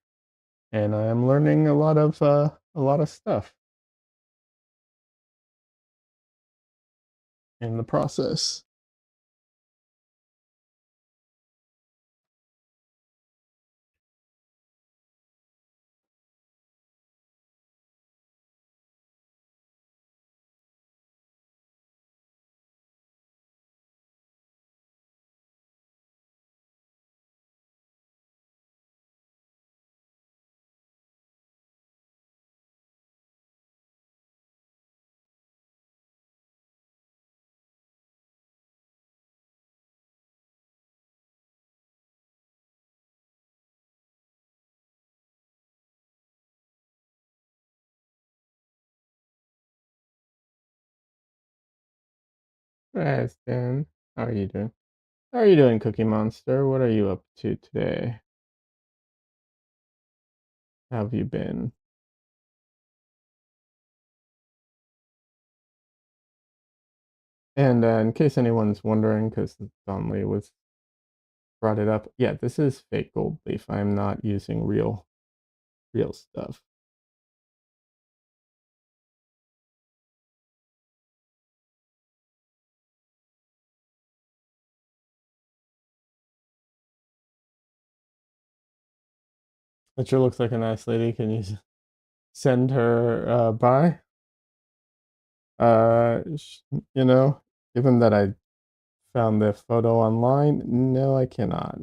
and I am learning a lot of stuff in the process. Hey, Stan. How are you doing? How are you doing, Cookie Monster? What are you up to today? How have you been? And in case anyone's wondering, because Donnelly was brought it up, yeah, this is fake gold leaf. I'm not using real stuff. It sure looks like a nice lady. Can you send her by? You know, given that I found the photo online, no, I cannot.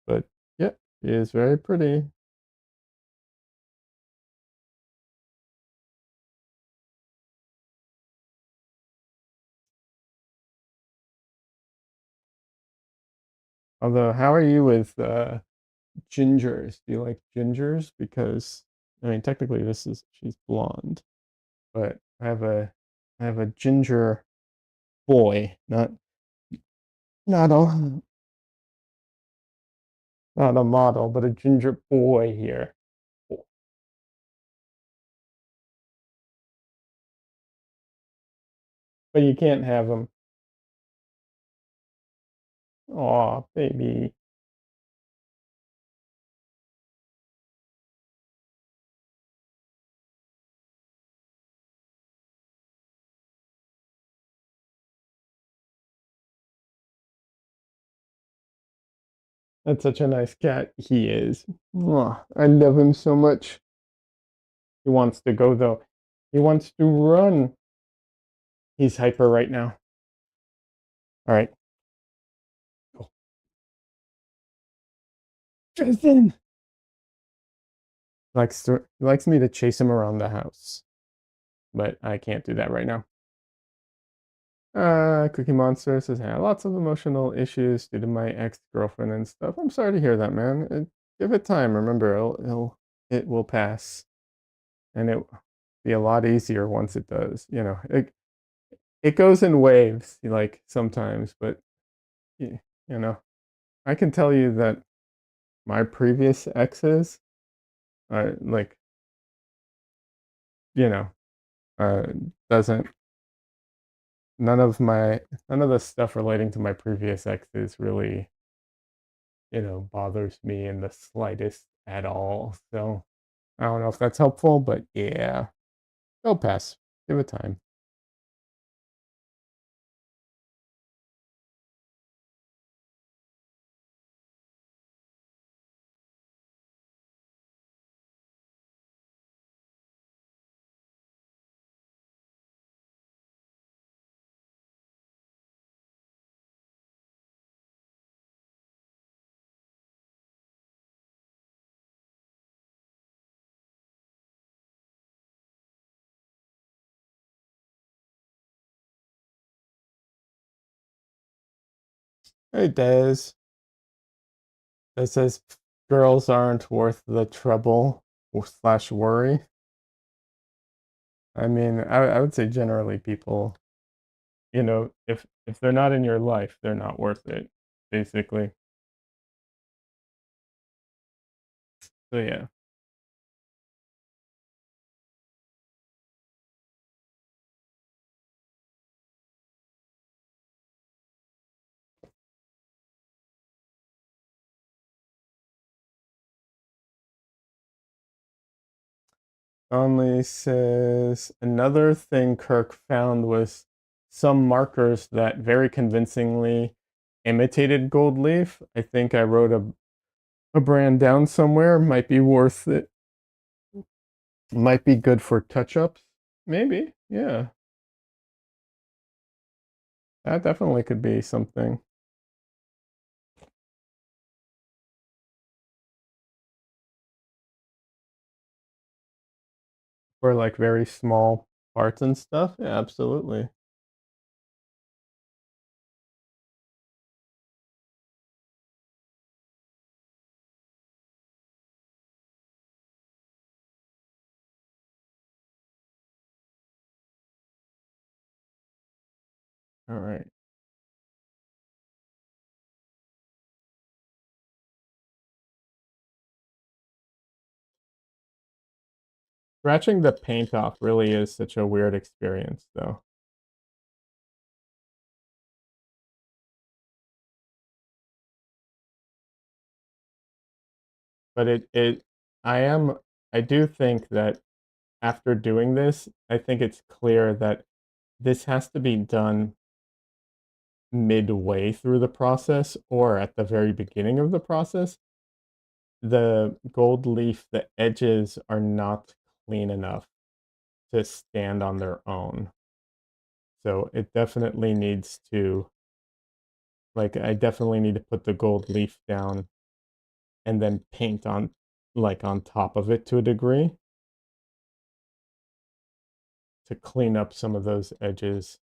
But yeah, she is very pretty. Although, how are you with gingers? Do you like gingers? Because I mean, technically, this is she's blonde, but I have a ginger boy, not a not a model, but a ginger boy here. But you can't have him. Aw, baby. That's such a nice cat. He is. Mwah. I love him so much. He wants to go though. He wants to run. He's hyper right now. All right. Tristan likes me to chase him around the house, but I can't do that right now. Cookie Monster says, "I have lots of emotional issues due to my ex-girlfriend and stuff." I'm sorry to hear that, man. Give it time. Remember, it will pass, and it will be a lot easier once it does. It goes in waves, like sometimes, but you know, I can tell you that my previous exes are like, you know, uh, doesn't none of the stuff relating to my previous exes really, bothers me in the slightest at all. So I don't know if that's helpful, but yeah, it'll pass. Give it time. Hey, Des. It says girls aren't worth the trouble slash worry. I mean, I would say generally people, if they're not in your life, they're not worth it, basically. So yeah. Only says another thing Kirk found was some markers that very convincingly imitated gold leaf. I think I wrote a brand down somewhere. Might be worth it. Might be good for touch ups. Maybe. Yeah. That definitely could be something. For like very small parts and stuff. Yeah, absolutely. All right. Scratching the paint off really is such a weird experience, though. But I am, I do think that after doing this, I think it's clear that this has to be done midway through the process or at the very beginning of the process. The gold leaf, the edges are not clean enough to stand on their own. So it definitely needs to, like, I definitely need to put the gold leaf down and then paint on, like, on top of it to a degree to clean up some of those edges.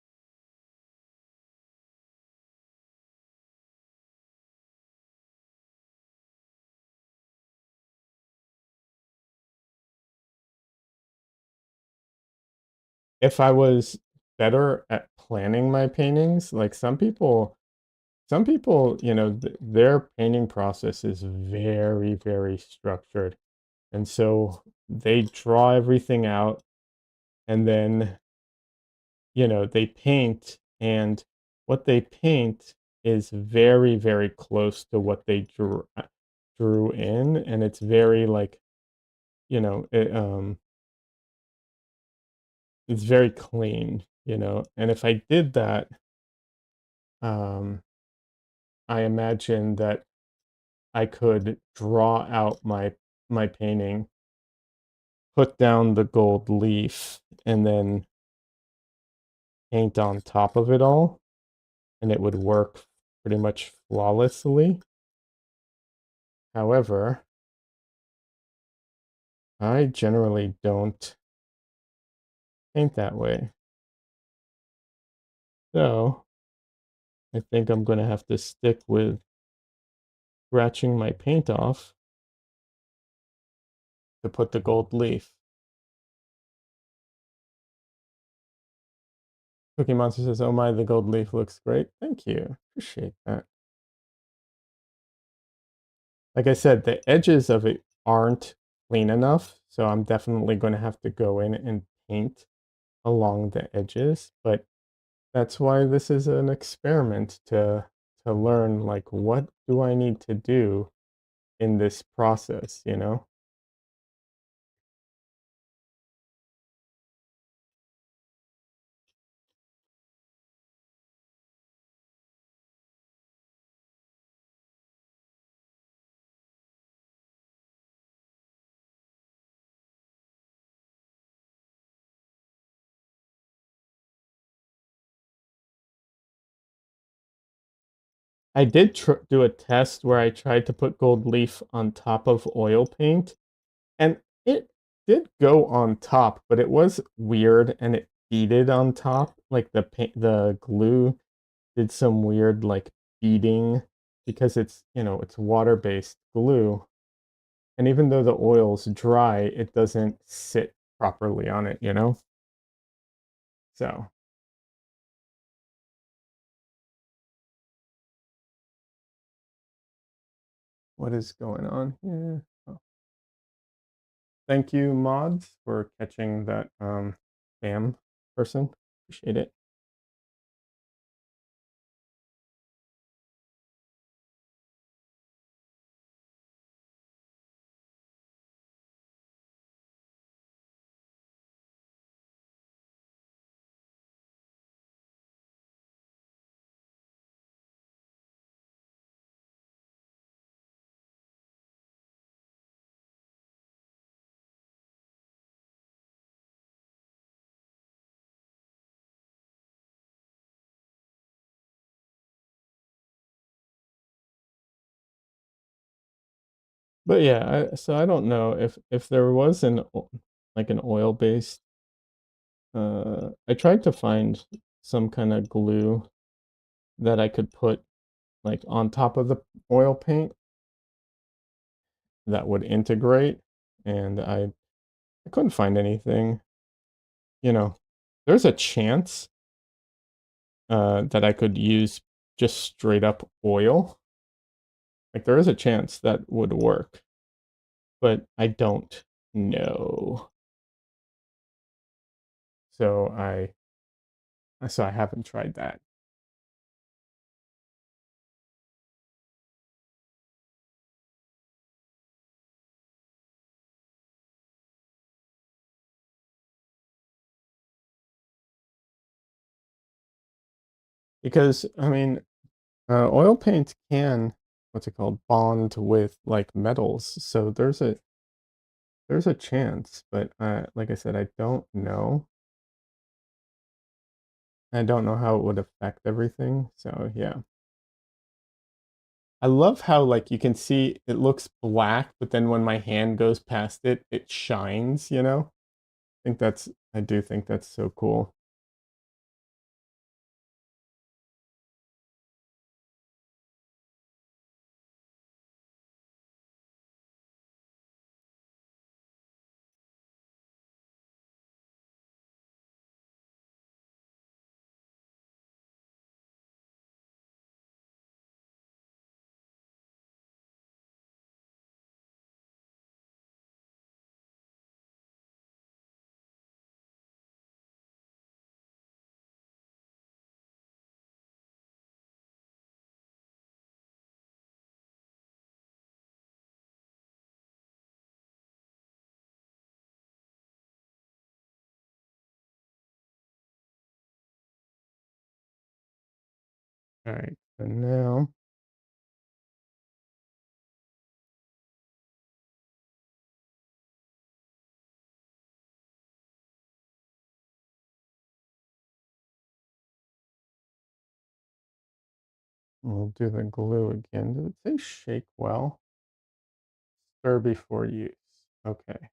If I was better at planning my paintings, like some people, their painting process is very, very structured. And so they draw everything out and then, they paint, and what they paint is very, very close to what they drew in, and it's very like, it's very clean, and if I did that, um, I imagine that I could draw out my painting, put down the gold leaf, and then paint on top of it all, and it would work pretty much flawlessly. However, I generally don't paint that way. So I think I'm going to have to stick with scratching my paint off to put the gold leaf. Cookie Monster says, "Oh my, the gold leaf looks great." Thank you. Appreciate that. Like I said, the edges of it aren't clean enough, so I'm definitely going to have to go in and paint along the edges, but that's why this is an experiment to learn, like, what do I need to do in this process, you know? I did do a test where I tried to put gold leaf on top of oil paint, and it did go on top, but it was weird and it beaded on top. Like the glue did some weird like beading because it's water-based glue. And even though the oil's dry, it doesn't sit properly on it, you know? So, what is going on here? Oh, thank you, mods, for catching that spam person. Appreciate it. But yeah, so I don't know if there was like an oil-based I tried to find some kind of glue that I could put like on top of the oil paint that would integrate, and I couldn't find anything. You know, there's a chance that I could use just straight up oil. Like there is a chance that would work, but I don't know. So I haven't tried that. Because I mean, oil paint can, what's it called, bond with like metals. So there's a chance, but like I said, I don't know. I don't know how it would affect everything. So yeah. I love how like you can see it looks black, but then when my hand goes past it, it shines, you know? I do think that's so cool. All right, so now we'll do the glue again. Did it say shake well? stir before use. Okay.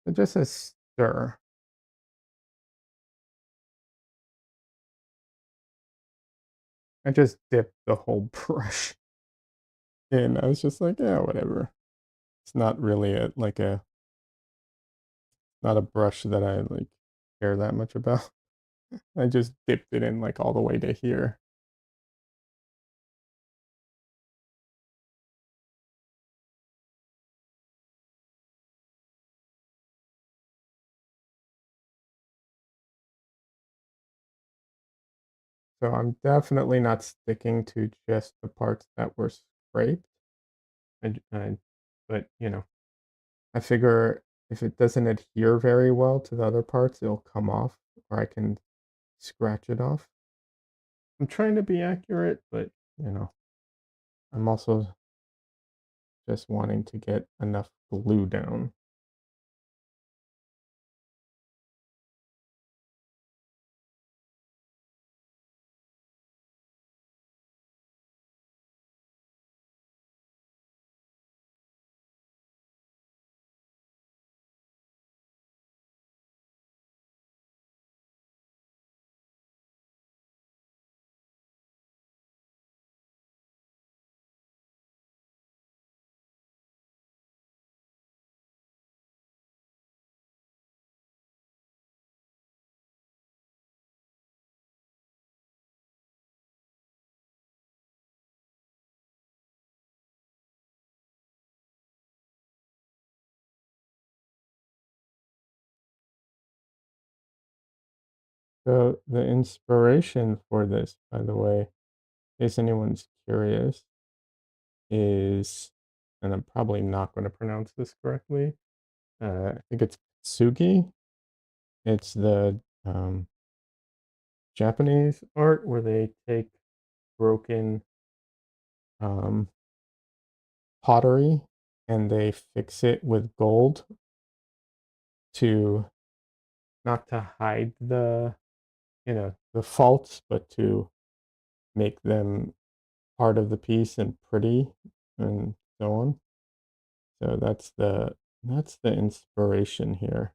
It just says stir. I just dipped the whole brush in. I was just like, yeah, whatever. It's not really not a brush that I like care that much about. I just dipped it in like all the way to here. So I'm definitely not sticking to just the parts that were scraped. I but I figure if it doesn't adhere very well to the other parts, it'll come off, or I can scratch it off. I'm trying to be accurate, but I'm also just wanting to get enough glue down. So the inspiration for this, by the way, in case anyone's curious, is, and I'm probably not going to pronounce this correctly. I think it's Tsugi. It's the Japanese art where they take broken um, pottery and they fix it with gold to not to hide the faults, but to make them part of the piece and pretty and so on. So that's the inspiration here.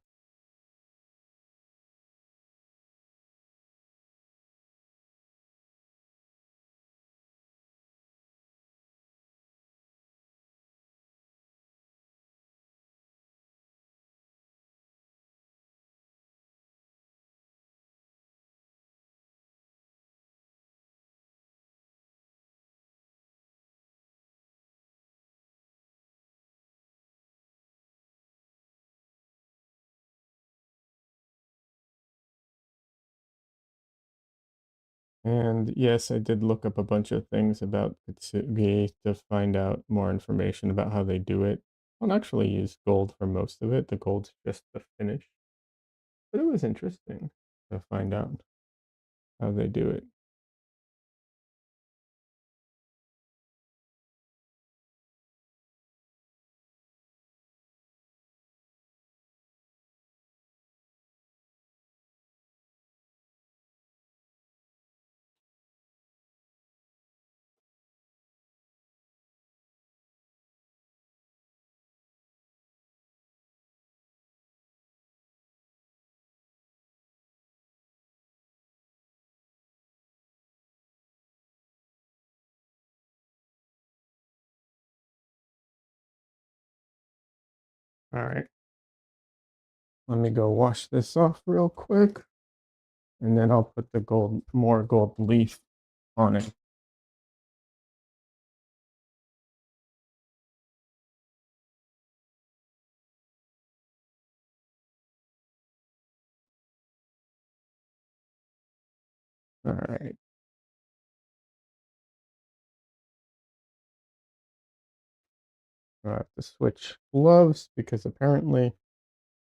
And yes, I did look up a bunch of things about Kitsugi to find out more information about how they do it. I don't actually use gold for most of it. The gold's just the finish. But it was interesting to find out how they do it. All right, let me go wash this off real quick, and then I'll put the more gold leaf on it. All right. I have to switch gloves because apparently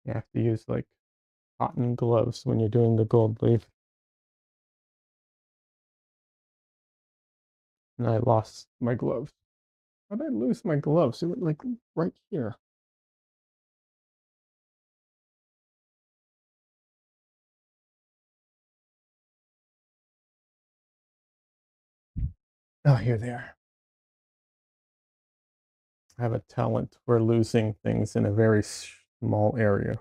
you have to use like cotton gloves when you're doing the gold leaf. And I lost my gloves. How did I lose my gloves? They were like right here. Oh, here they are. I have a talent for losing things in a very small area.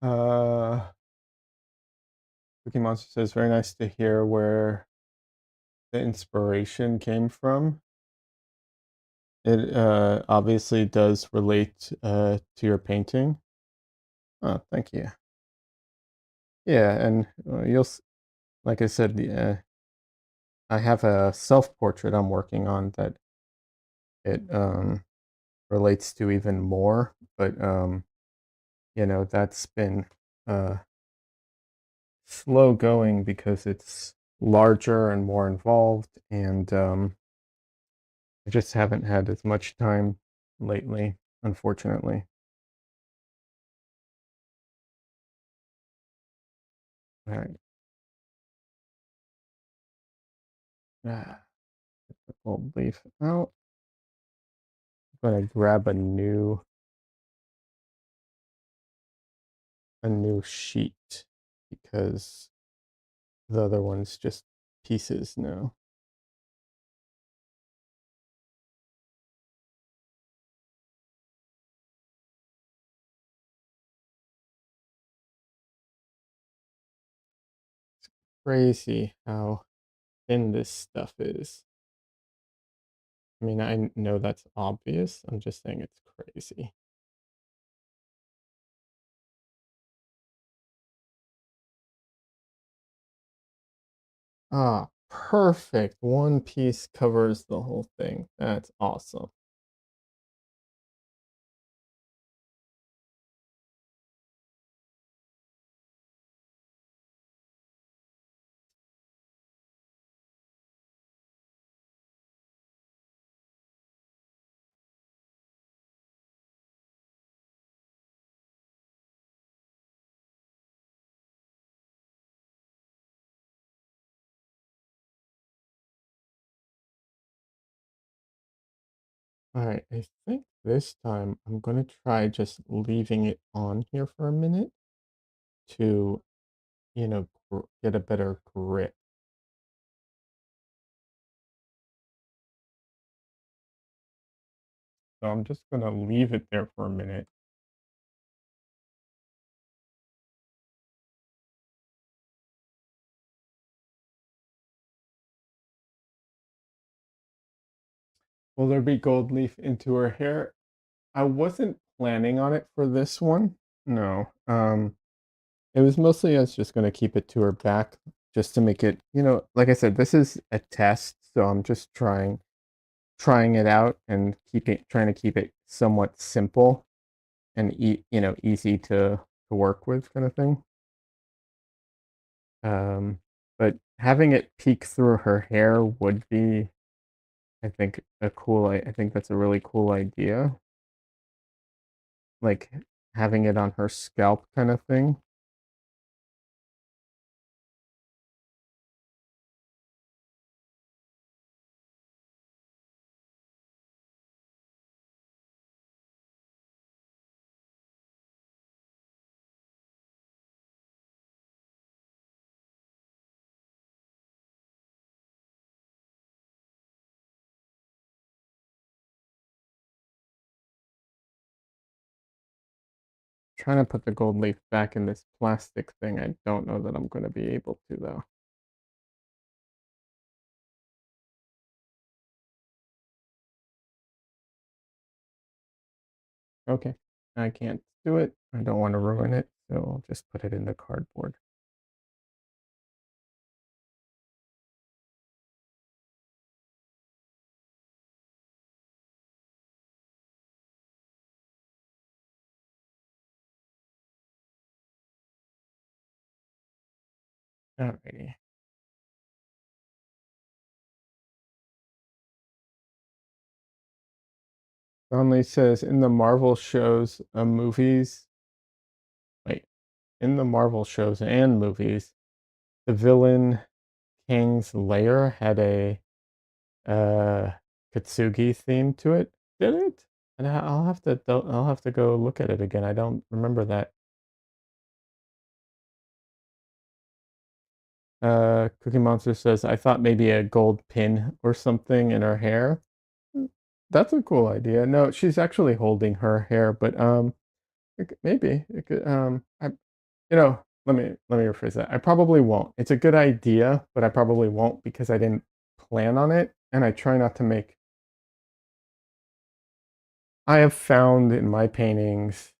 Uh, Cookie Monster says, very nice to hear where the inspiration came from. It obviously does relate to your painting. Oh, thank you. Yeah, and like I said, I have a self-portrait I'm working on that it relates to even more, but that's been uh, slow going because it's larger and more involved, and I just haven't had as much time lately, unfortunately. All right. Ah, old leaf out. I'm gonna grab a new sheet because the other one's just pieces now. Crazy how thin this stuff is. I mean, I know that's obvious. I'm just saying it's crazy. Ah, perfect. One piece covers the whole thing. That's awesome. All right, I think this time I'm gonna try just leaving it on here for a minute to, get a better grip. So I'm just gonna leave it there for a minute. Will there be gold leaf into her hair? I wasn't planning on it for this one. No. It was mostly I was just gonna keep it to her back just to make it, like I said, this is a test, so I'm just trying it out and trying to keep it somewhat simple and easy to work with kind of thing. Um, but having it peek through her hair would be, I think, I think that's a really cool idea. Like having it on her scalp kind of thing. Trying to put the gold leaf back in this plastic thing. I don't know that I'm going to be able to though. Okay, I can't do it. I don't want to ruin it, so I'll just put it in the cardboard. Alrighty. Donnelly says in the Marvel shows, movies. Wait, in the Marvel shows and movies, the villain King's lair had a uh Kitsugi theme to it. Did it? And I'll have to go look at it again. I don't remember that. Cookie Monster says, I thought maybe a gold pin or something in her hair. Mm, That's a cool idea. No, she's actually holding her hair, but maybe it could let me rephrase that. I probably won't. It's a good idea, but I probably won't because I didn't plan on it, and I try not to make. I have found in my paintings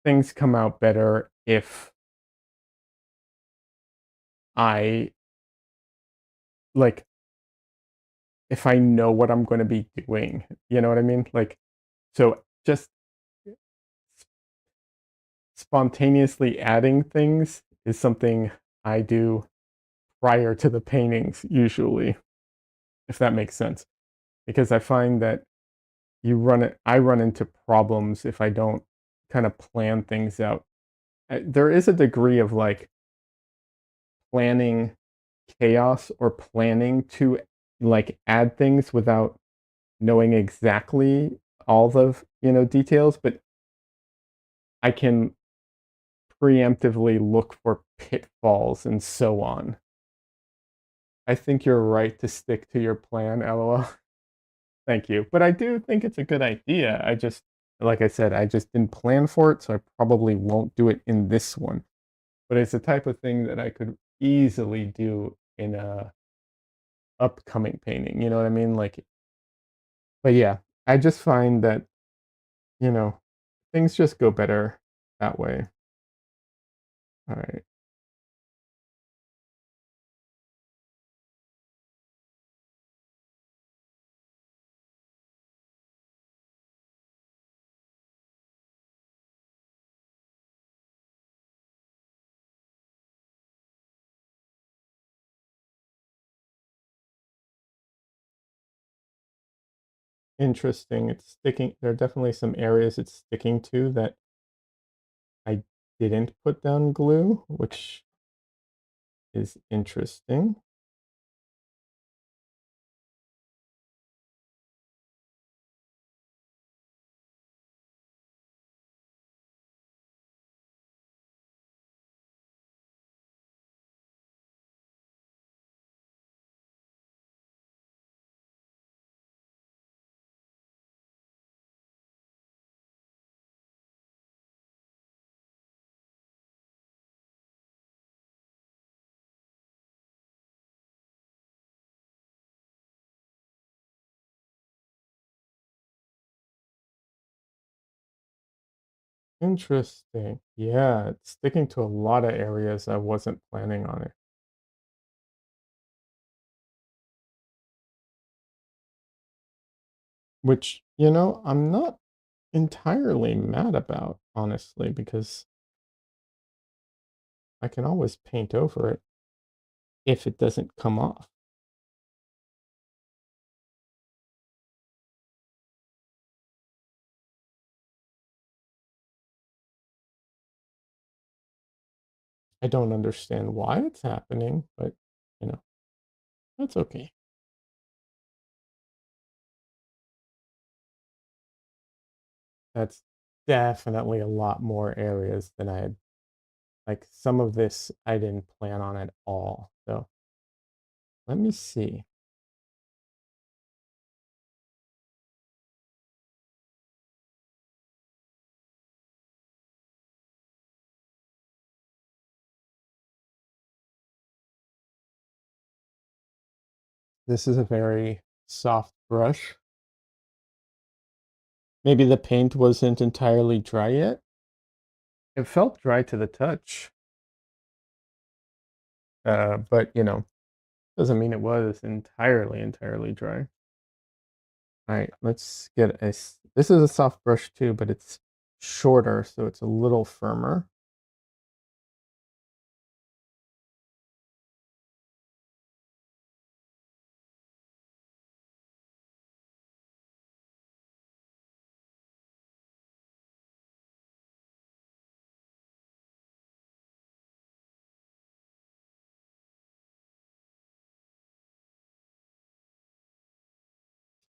things come out better if I like if I know what I'm going to be doing. You know what I mean? Like, so just spontaneously adding things is something I do prior to the paintings usually, if that makes sense. Because I find that I run into problems if I don't kind of plan things out. There is a degree of like planning chaos or planning to like add things without knowing exactly all the details, but I can preemptively look for pitfalls and so on. I think you're right to stick to your plan, LOL. Thank you. But I do think it's a good idea. Like I said, I just didn't plan for it, so I probably won't do it in this one. But it's the type of thing that I could easily do in a upcoming painting. You know what I mean? Like, but yeah, I just find that, you know, things just go better that way. All right. Interesting. It's sticking. There are definitely some areas it's sticking to that I didn't put down glue, which is interesting. Interesting. Yeah, it's sticking to a lot of areas I wasn't planning on it. Which, I'm not entirely mad about, honestly, because I can always paint over it if it doesn't come off. I don't understand why it's happening, but, you know, that's okay. That's definitely a lot more areas than I had. Like, some of this I didn't plan on at all. So let me see. This is a very soft brush. Maybe the paint wasn't entirely dry yet. It felt dry to the touch, but doesn't mean it was entirely dry. All right, let's get this is a soft brush too, but it's shorter, so it's a little firmer.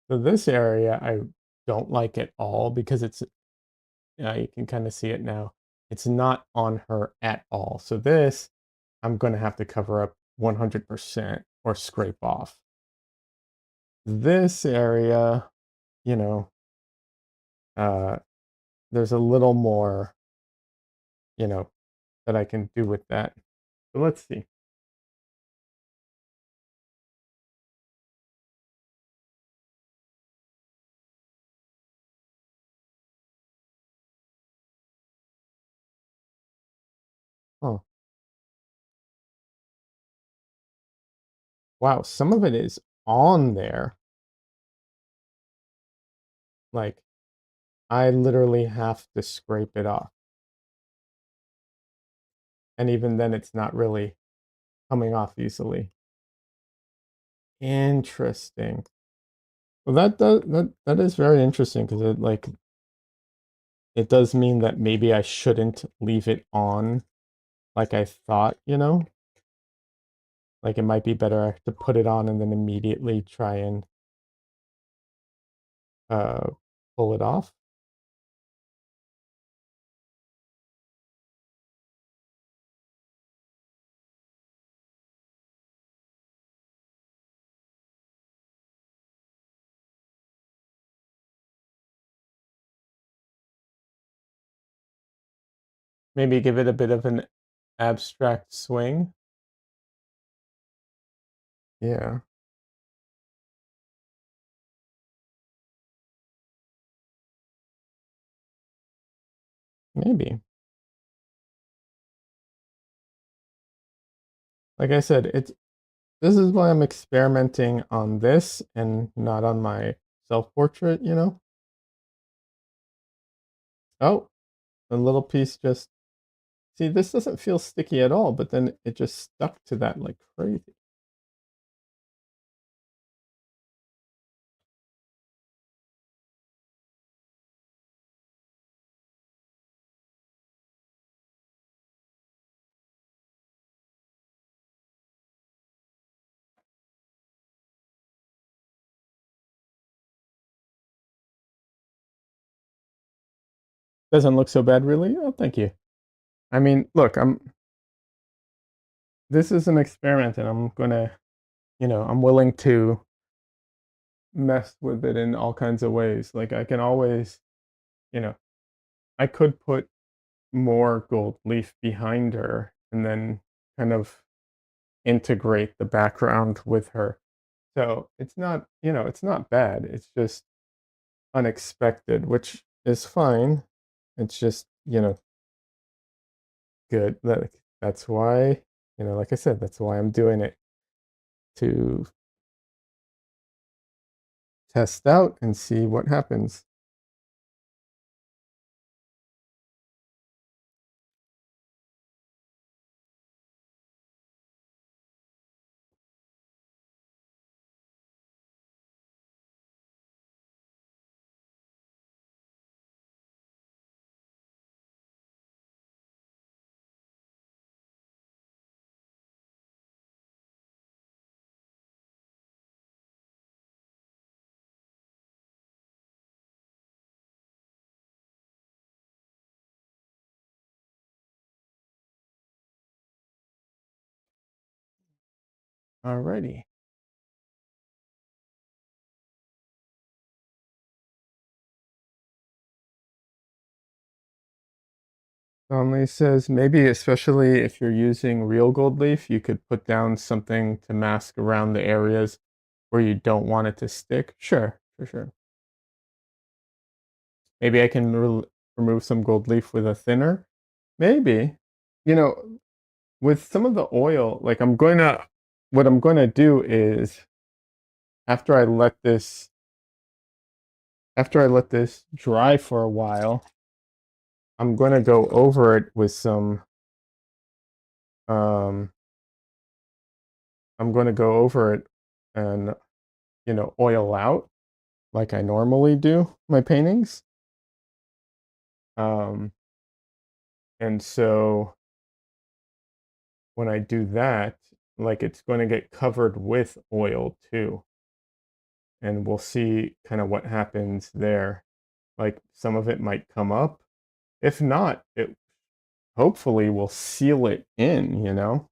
So this area I don't like at all because it's, you can kind of see it now. It's not on her at all. So this, I'm going to have to cover up 100% or scrape off. This area, you know, uh, there's a little more, you know, that I can do with that. So let's see. Oh, wow. Some of it is on there. Like, I literally have to scrape it off. And even then, it's not really coming off easily. Interesting. Well, that is very interesting because it does mean that maybe I shouldn't leave it on like I thought. Like it might be better to put it on and then immediately try and uh pull it off. Maybe give it a bit of an abstract swing. Yeah, maybe. Like I said, it's this is why I'm experimenting on this and not on my self-portrait. Oh, a little piece just see, this doesn't feel sticky at all, but then it just stuck to that like crazy. Doesn't look so bad, really. Oh, thank you. I mean, look, this is an experiment and I'm gonna, I'm willing to mess with it in all kinds of ways. Like I can always, you know, I could put more gold leaf behind her and then kind of integrate the background with her. So it's not bad. It's just unexpected, which is fine. It's just, good. That's why, like I said, that's why I'm doing it to test out and see what happens. Alrighty. Donnelly says maybe especially if you're using real gold leaf, you could put down something to mask around the areas where you don't want it to stick. Sure, for sure. Maybe I can remove some gold leaf with a thinner. Maybe. You know, with some of the oil, like what I'm going to do is after I let this after I let this dry for a while, I'm going to go over it with some um I'm going to go over it and oil out like I normally do my paintings. Um and so when I do that, like it's going to get covered with oil too. and we'll see kind of what happens there. Like some of it might come up. If not, it hopefully will seal it in, you know?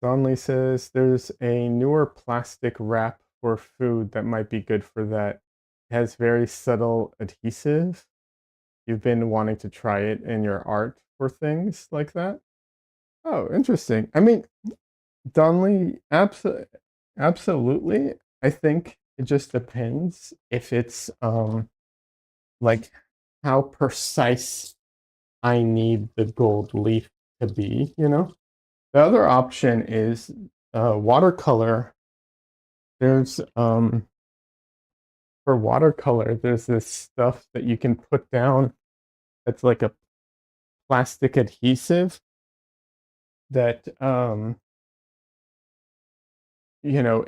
Donley says there's a newer plastic wrap for food that might be good for that. It has very subtle adhesive. You've been wanting to try it in your art for things like that? Oh, interesting. I mean, Donley, absolutely. I think it just depends if it's like how precise I need the gold leaf to be, you know? The other option is watercolor. There's for watercolor, there's this stuff that you can put down that's like a plastic adhesive that you know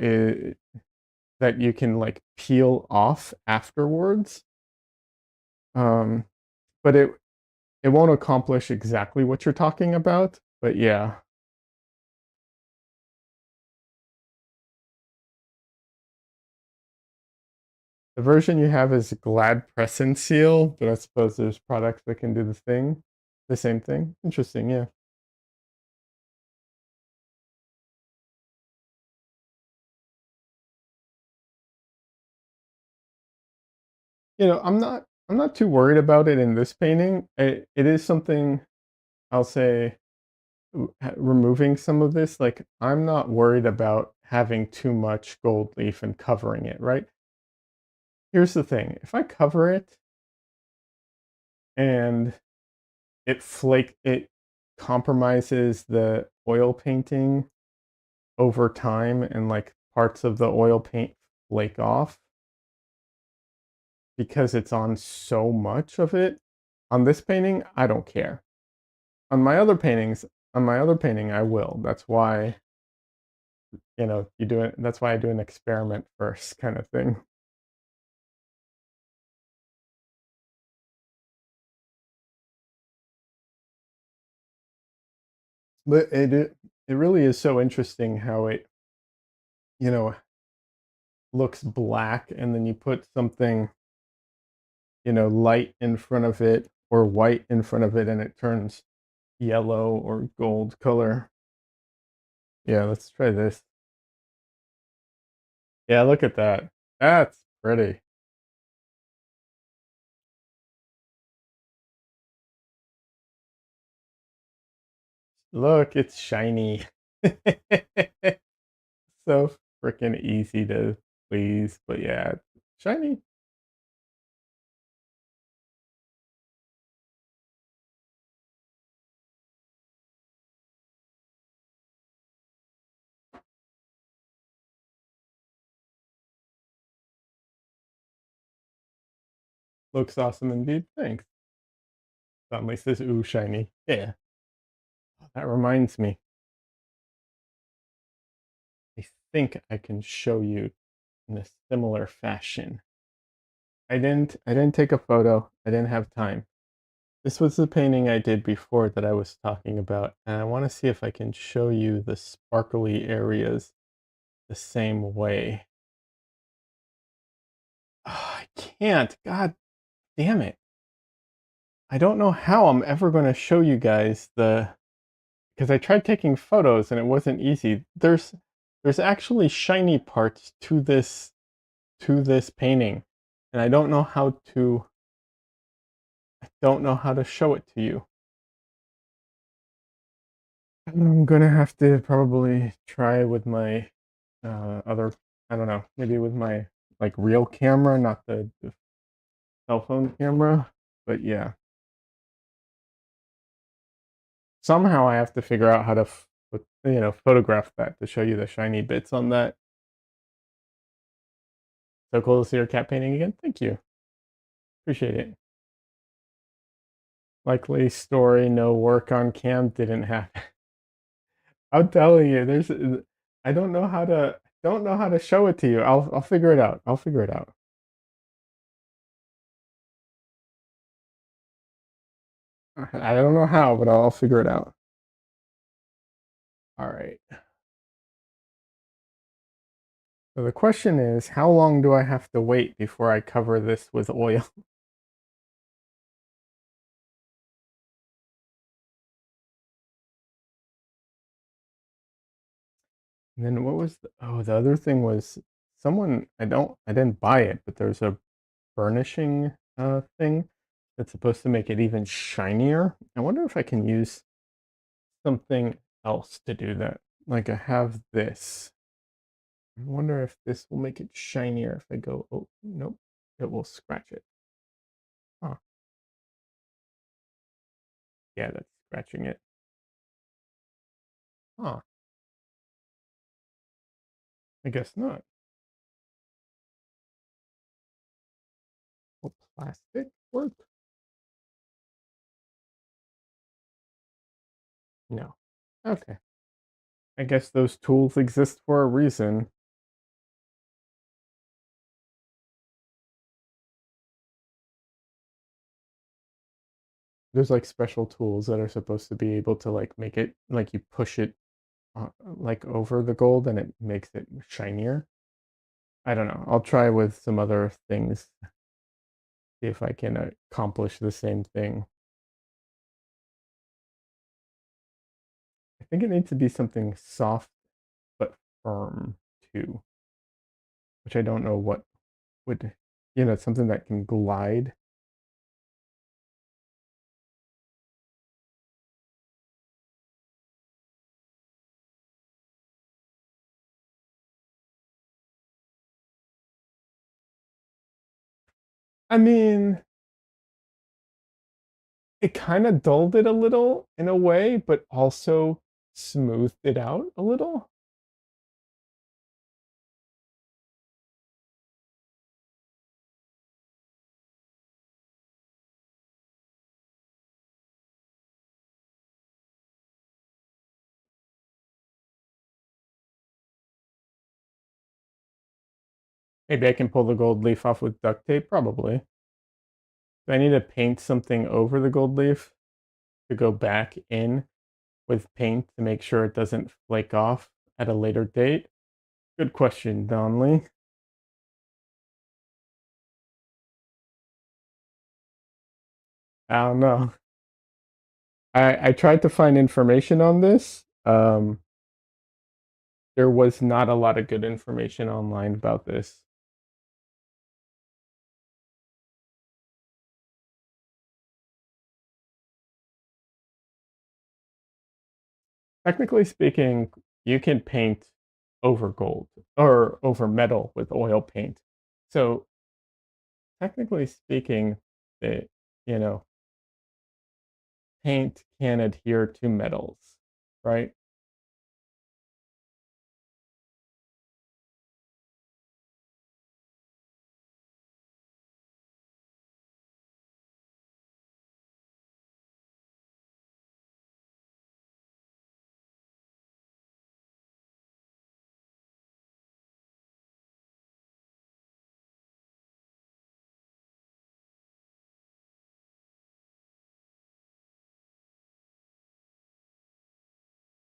that you can like peel off afterwards. Um, but it won't accomplish exactly what you're talking about. But yeah, the version you have is Glad Press and Seal, but I suppose there's products that can do the same thing. Interesting, yeah. I'm not too worried about it in this painting. It is something I'll say removing some of this, like I'm not worried about having too much gold leaf and covering it, right? Here's the thing. If I cover it and it compromises the oil painting over time and like parts of the oil paint flake off because it's on so much of it. On this painting, I don't care. On my other paintings, on my other painting, I will. That's why, you know, you do it. That's why I do an experiment first kind of thing. But it really is so interesting how it, you know, looks black and then you put something, you know, light in front of it or white in front of it and it turns yellow or gold color. Yeah, let's try this. Yeah, look at that. That's pretty. Look, it's shiny. So freaking easy to please, but yeah, shiny. Looks awesome indeed. Thanks. Suddenly says, ooh, shiny. Yeah. That reminds me. I think I can show you in a similar fashion. I didn't take a photo. I didn't have time. This was the painting I did before that I was talking about, and I want to see if I can show you the sparkly areas the same way. Oh, I can't. God damn it. I don't know how I'm ever going to show you guys the because I tried taking photos and it wasn't easy. There's actually shiny parts to this painting, and I don't know how to show it to you. I'm gonna have to probably try with my other, I don't know, maybe with my like real camera, not the cell phone camera. But yeah, somehow I have to figure out how to, you know, photograph that to show you the shiny bits on that. So cool to see your cat painting again. Thank you. Appreciate it. Likely story, no work on cam didn't happen. I'm telling you, I don't know how to show it to you. I'll figure it out. I'll figure it out. I don't know how, but I'll figure it out. All right. So the question is, how long do I have to wait before I cover this with oil? And then what was the other thing was someone I didn't buy it, but there's a burnishing thing that's supposed to make it even shinier. I wonder if I can use something else to do that. Like I have this. I wonder if this will make it shinier if I go, oh, nope, it will scratch it. Huh. Yeah, that's scratching it. Huh. I guess not. Will plastic work? No. Okay. I guess those tools exist for a reason. There's like special tools that are supposed to be able to like make it like you push it like over the gold and it makes it shinier. I don't know. I'll try with some other things, see if I can accomplish the same thing. I think it needs to be something soft but firm too, which I don't know what would, something that can glide. I mean, it kind of dulled it a little in a way, but also smoothed it out a little. Maybe I can pull the gold leaf off with duct tape, probably. Do I need to paint something over the gold leaf to go back in with paint to make sure it doesn't flake off at a later date? Good question, Donley. I don't know. I tried to find information on this. There was not a lot of good information online about this. Technically speaking, you can paint over gold or over metal with oil paint. So technically speaking, it, you know, paint can adhere to metals, right?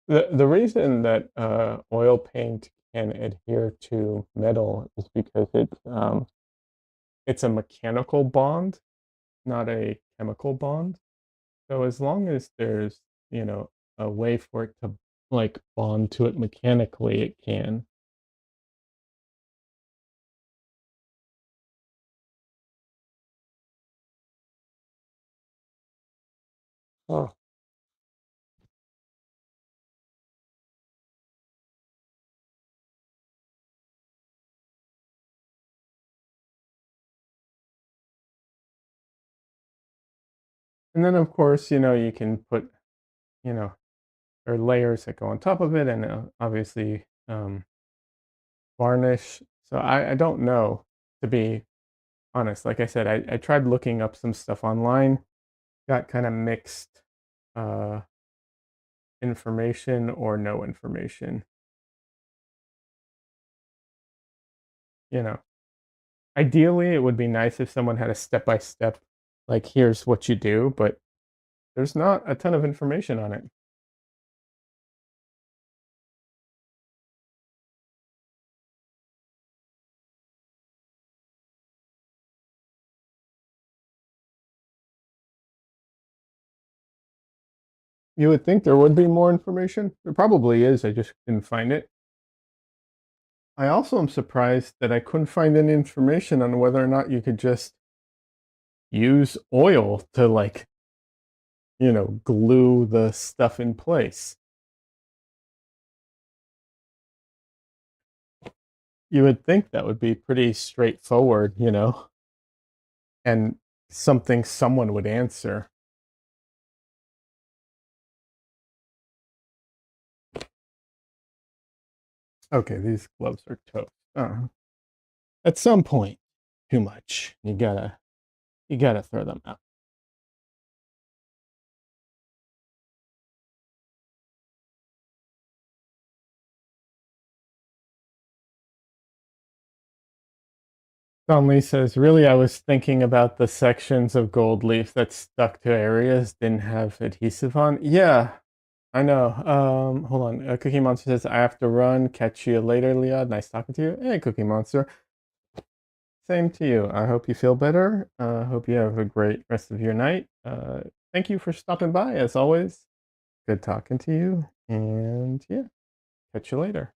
The reason that oil paint can adhere to metal is because it's a mechanical bond, not a chemical bond. So as long as there's, you know, a way for it to like bond to it mechanically, it can. Oh. And then of course, you can put, you know, there are layers that go on top of it, and obviously varnish. So I don't know, to be honest. Like I said, I tried looking up some stuff online, got kind of mixed uh, information or no information. You know, ideally, it would be nice if someone had a step by step, like, here's what you do, but there's not a ton of information on it. You would think there would be more information. There probably is. I just didn't find it. I also am surprised that I couldn't find any information on whether or not you could just use oil to, like, glue the stuff in place. You would think that would be pretty straightforward, and something someone would answer. Okay, these gloves are toast. At some point, too much. You gotta throw them out. Donley says, really, I was thinking about the sections of gold leaf that stuck to areas didn't have adhesive on. Yeah, I know. Hold on. Cookie Monster says, I have to run. Catch you later, Leah. Nice talking to you. Hey, Cookie Monster. Same to you. I hope you feel better. Hope you have a great rest of your night. Thank you for stopping by, as always. Good talking to you. And yeah, catch you later.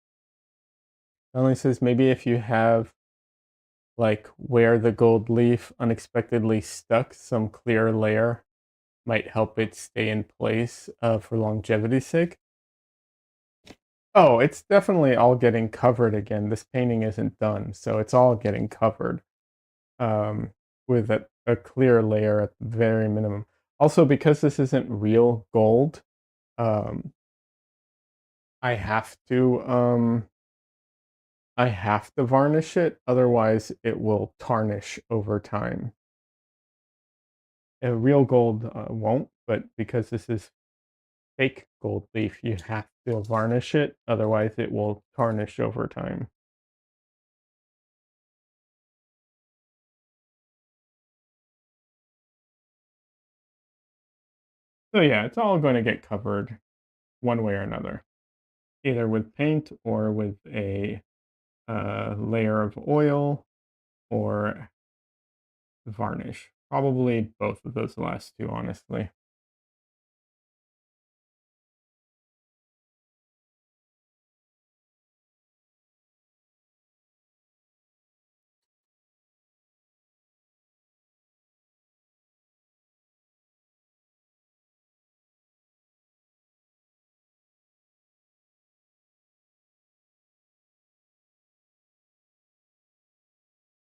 Donley says, maybe if you have like where the gold leaf unexpectedly stuck, some clear layer might help it stay in place for longevity's sake. Oh, it's definitely all getting covered again. This painting isn't done, so it's all getting covered um, with a clear layer at the very minimum. Also, because this isn't real gold, um, I have to I have to varnish it, otherwise it will tarnish over time. Real gold won't, but because this is fake gold leaf, you have to varnish it, otherwise it will tarnish over time. So yeah, it's all going to get covered one way or another, either with paint or with a layer of oil or varnish. Probably both of those last two, honestly.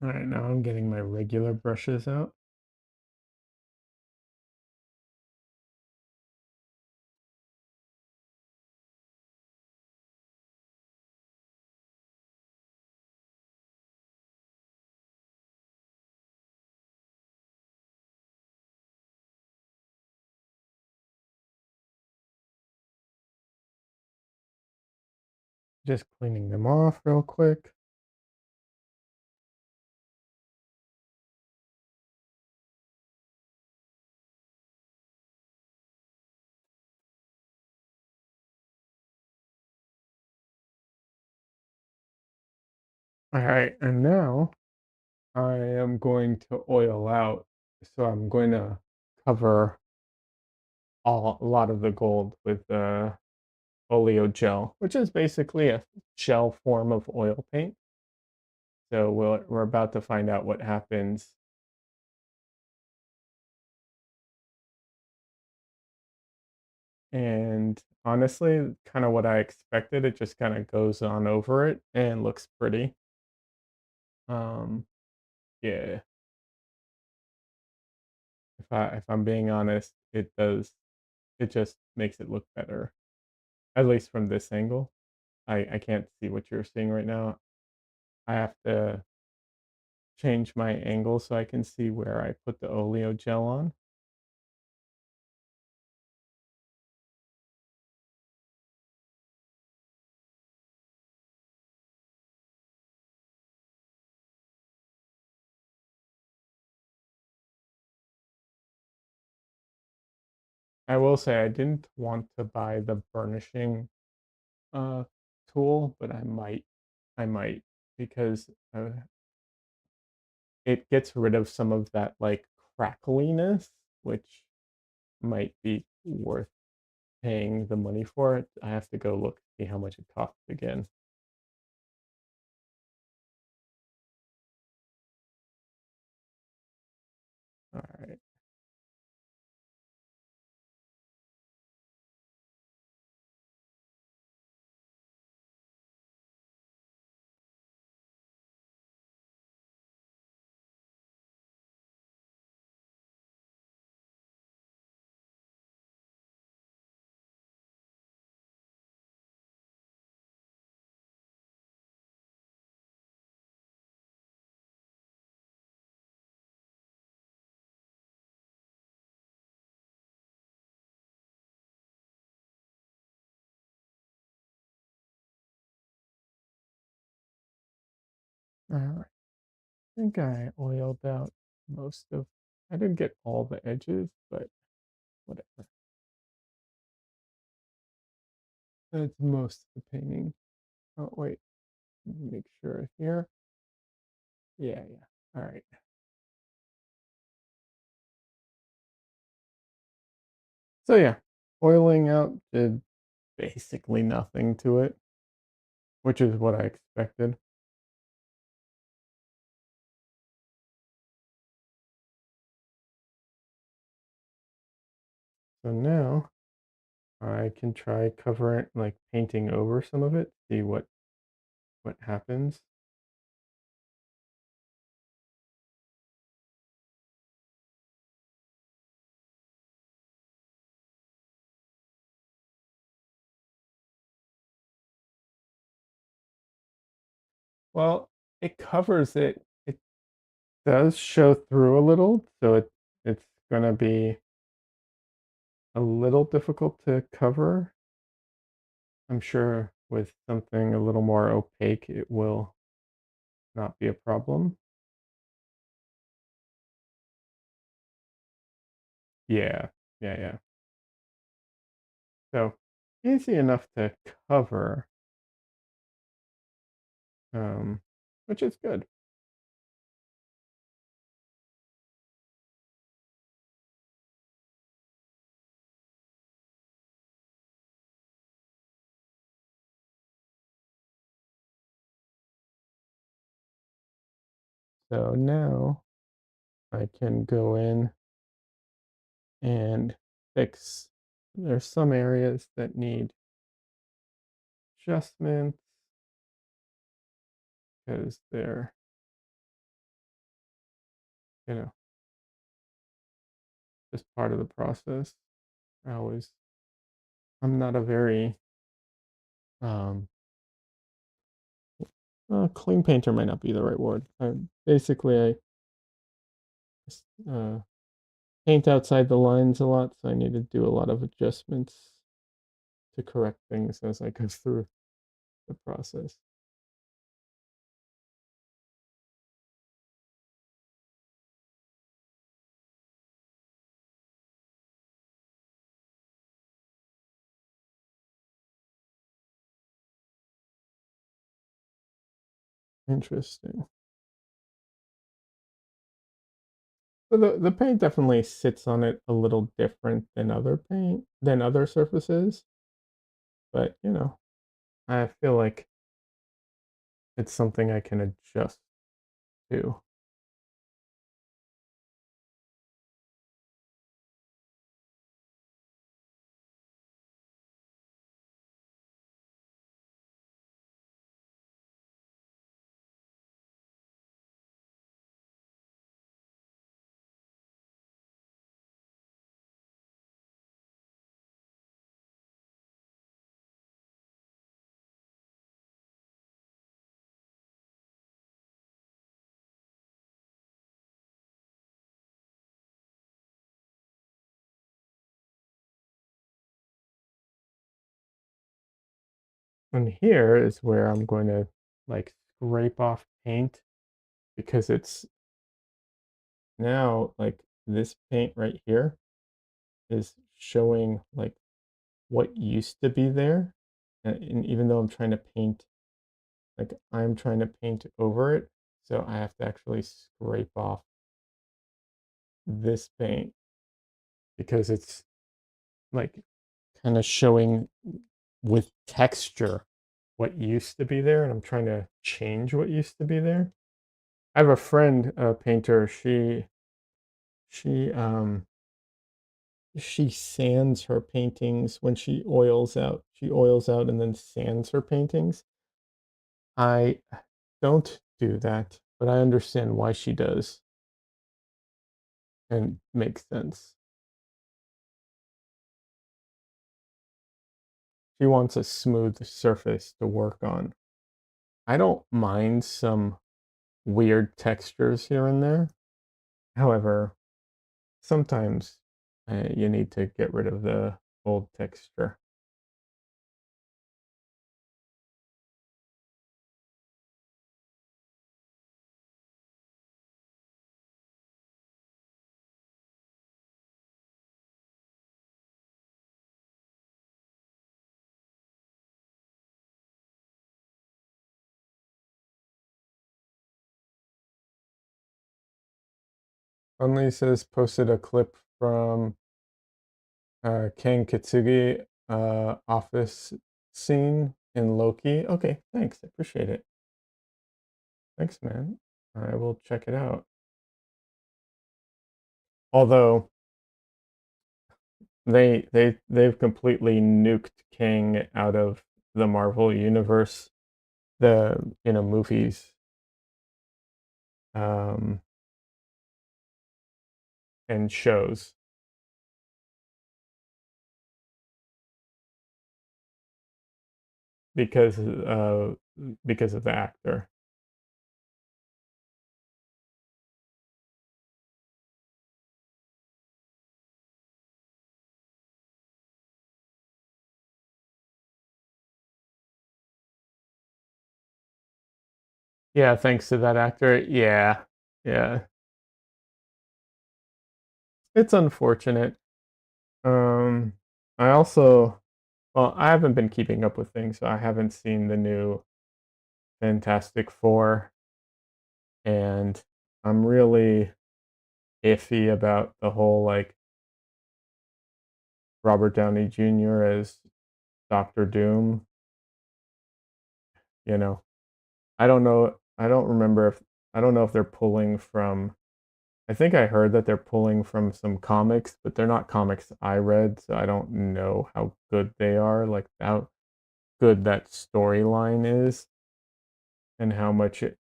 All right, now I'm getting my regular brushes out. Just cleaning them off real quick. All right, and now I am going to oil out. So I'm going to cover a lot of the gold with oleo gel, which is basically a gel form of oil paint. So we're about to find out what happens. And honestly, kind of what I expected. It just kind of goes on over it and looks pretty. Um, yeah. If I'm being honest, it does. It just makes it look better, at least from this angle. I can't see what you're seeing right now. I have to change my angle so I can see where I put the oleo gel on. I will say I didn't want to buy the burnishing uh, tool, but I might because it gets rid of some of that like crackliness, which might be worth paying the money for it. I have to go look, see how much it costs again. All right. All right. I think I oiled out most of, I didn't get all the edges, but whatever. That's most of the painting. Oh, wait, make sure here. Yeah, yeah. All right. So yeah, oiling out did basically nothing to it, which is what I expected. So now I can try covering, like painting over some of it, see what happens. Well, it covers it. It does show through a little, so it's gonna be a little difficult to cover. I'm sure with something a little more opaque, it will not be a problem. Yeah, yeah, yeah. So easy enough to cover, um, which is good. So now I can go in and fix. There's some areas that need adjustments because they're, you know, just part of the process. I always, I'm not a very um, clean painter might not be the right word. Basically, I just, paint outside the lines a lot, so I need to do a lot of adjustments to correct things as I go through the process. Interesting. So the paint definitely sits on it a little different than other surfaces, but I feel like it's something I can adjust to. And here is where I'm going to like scrape off paint because it's now like this paint right here is showing like what used to be there. And even though I'm trying to paint over it, so I have to actually scrape off this paint because it's like kind of showing with texture what used to be there, and I'm trying to change what used to be there. I have a friend, a painter. She um she sands her paintings when she oils out. She oils out and then sands her paintings. I don't do that, but I understand why she does, and makes sense. She wants a smooth surface to work on. I don't mind some weird textures here and there. However, sometimes you need to get rid of the old texture. Only says posted a clip from Ken Kitsugi office scene in Loki. Okay, thanks. I appreciate it. Thanks, man. I will check it out. Although they've completely nuked King out of the Marvel universe, the movies, um, and shows because of the actor. Yeah, thanks to that actor. Yeah, yeah, it's unfortunate. Um, I also, well, I haven't been keeping up with things, so I haven't seen the new Fantastic Four, and I'm really iffy about the whole like Robert Downey Jr. as Doctor Doom. You know, I don't know. I don't remember if I don't know if they're pulling from. I think I heard that they're pulling from some comics, but they're not comics I read, so I don't know how good they are. Like how good that storyline is, and how much it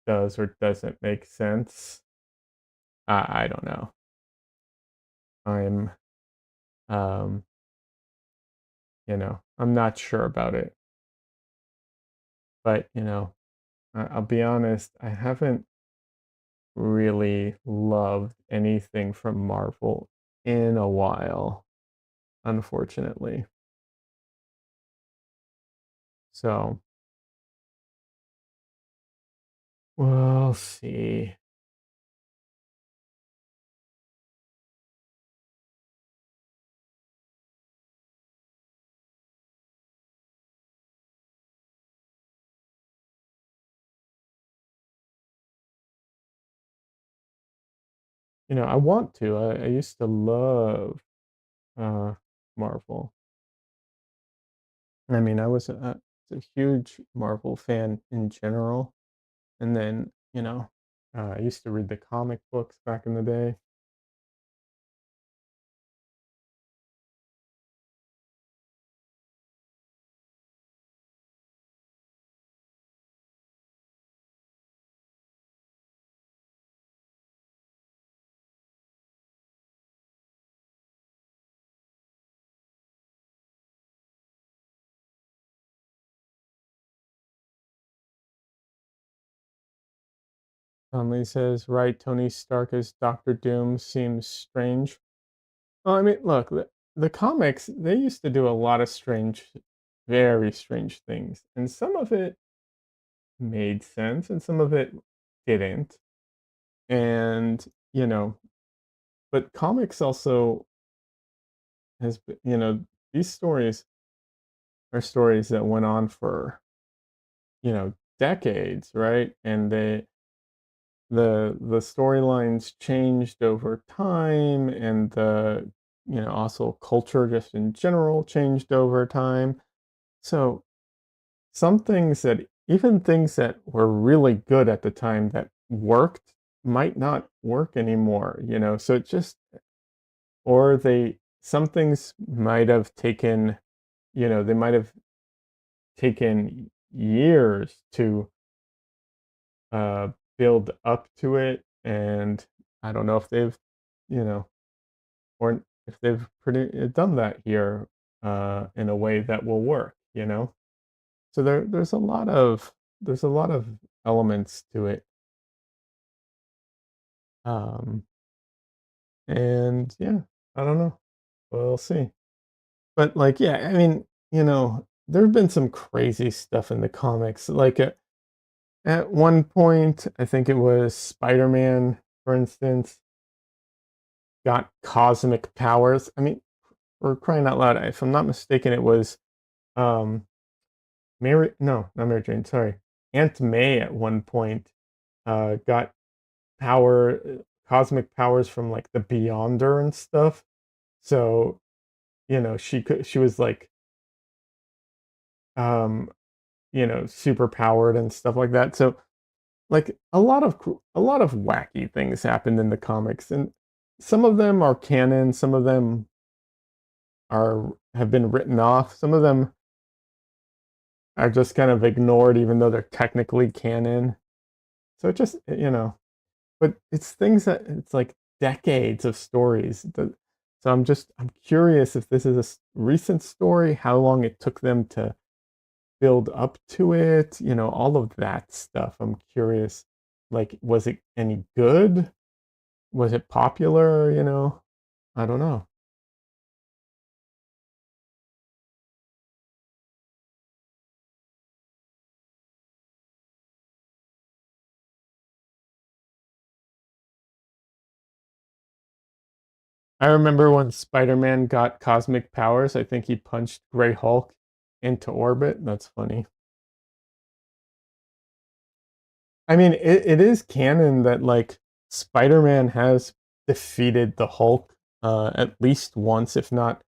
does or doesn't make sense. I don't know. I'm um I'm not sure about it. But I'll be honest, I haven't really loved anything from Marvel in a while, unfortunately. So we'll see. I want to. I used to love uh Marvel. I mean, I was a huge Marvel fan in general. And then, I used to read the comic books back in the day. Conley says, right, Tony Stark as Doctor Doom seems strange. Well, I mean, look, the comics, they used to do a lot of strange, very strange things. And some of it made sense and some of it didn't. And, but comics also these stories are stories that went on for, decades, right? And the storylines changed over time, and also culture just in general changed over time. So some things that even things that were really good at the time that worked might not work anymore. So it just or they some things might have taken, they might have taken years to uh build up to it, and I don't know if they've, you know, or if they've done that here in a way that will work. So there's a lot of elements to it. Um, and yeah, I don't know. We'll see. But like, yeah, I mean, there have been some crazy stuff in the comics. Like at one point, I think it was Spider-Man, for instance, got cosmic powers. I mean, we're crying out loud. If I'm not mistaken, it was um Mary, no, not Mary Jane, sorry. Aunt May at one point got cosmic powers from like the Beyonder and stuff. So, she was like um, super powered and stuff like that. So, like a lot of wacky things happened in the comics, and some of them are canon, some of them are have been written off. Some of them are just kind of ignored even though they're technically canon. So it just, but it's things that it's like decades of stories. So I'm curious if this is a recent story, how long it took them to build up to it, all of that stuff. I'm curious, like, was it any good? Was it popular? I don't know. I remember when Spider-Man got cosmic powers, I think he punched Grey Hulk into orbit. That's funny. I mean, it is canon that like Spider-Man has defeated the Hulk at least once, if not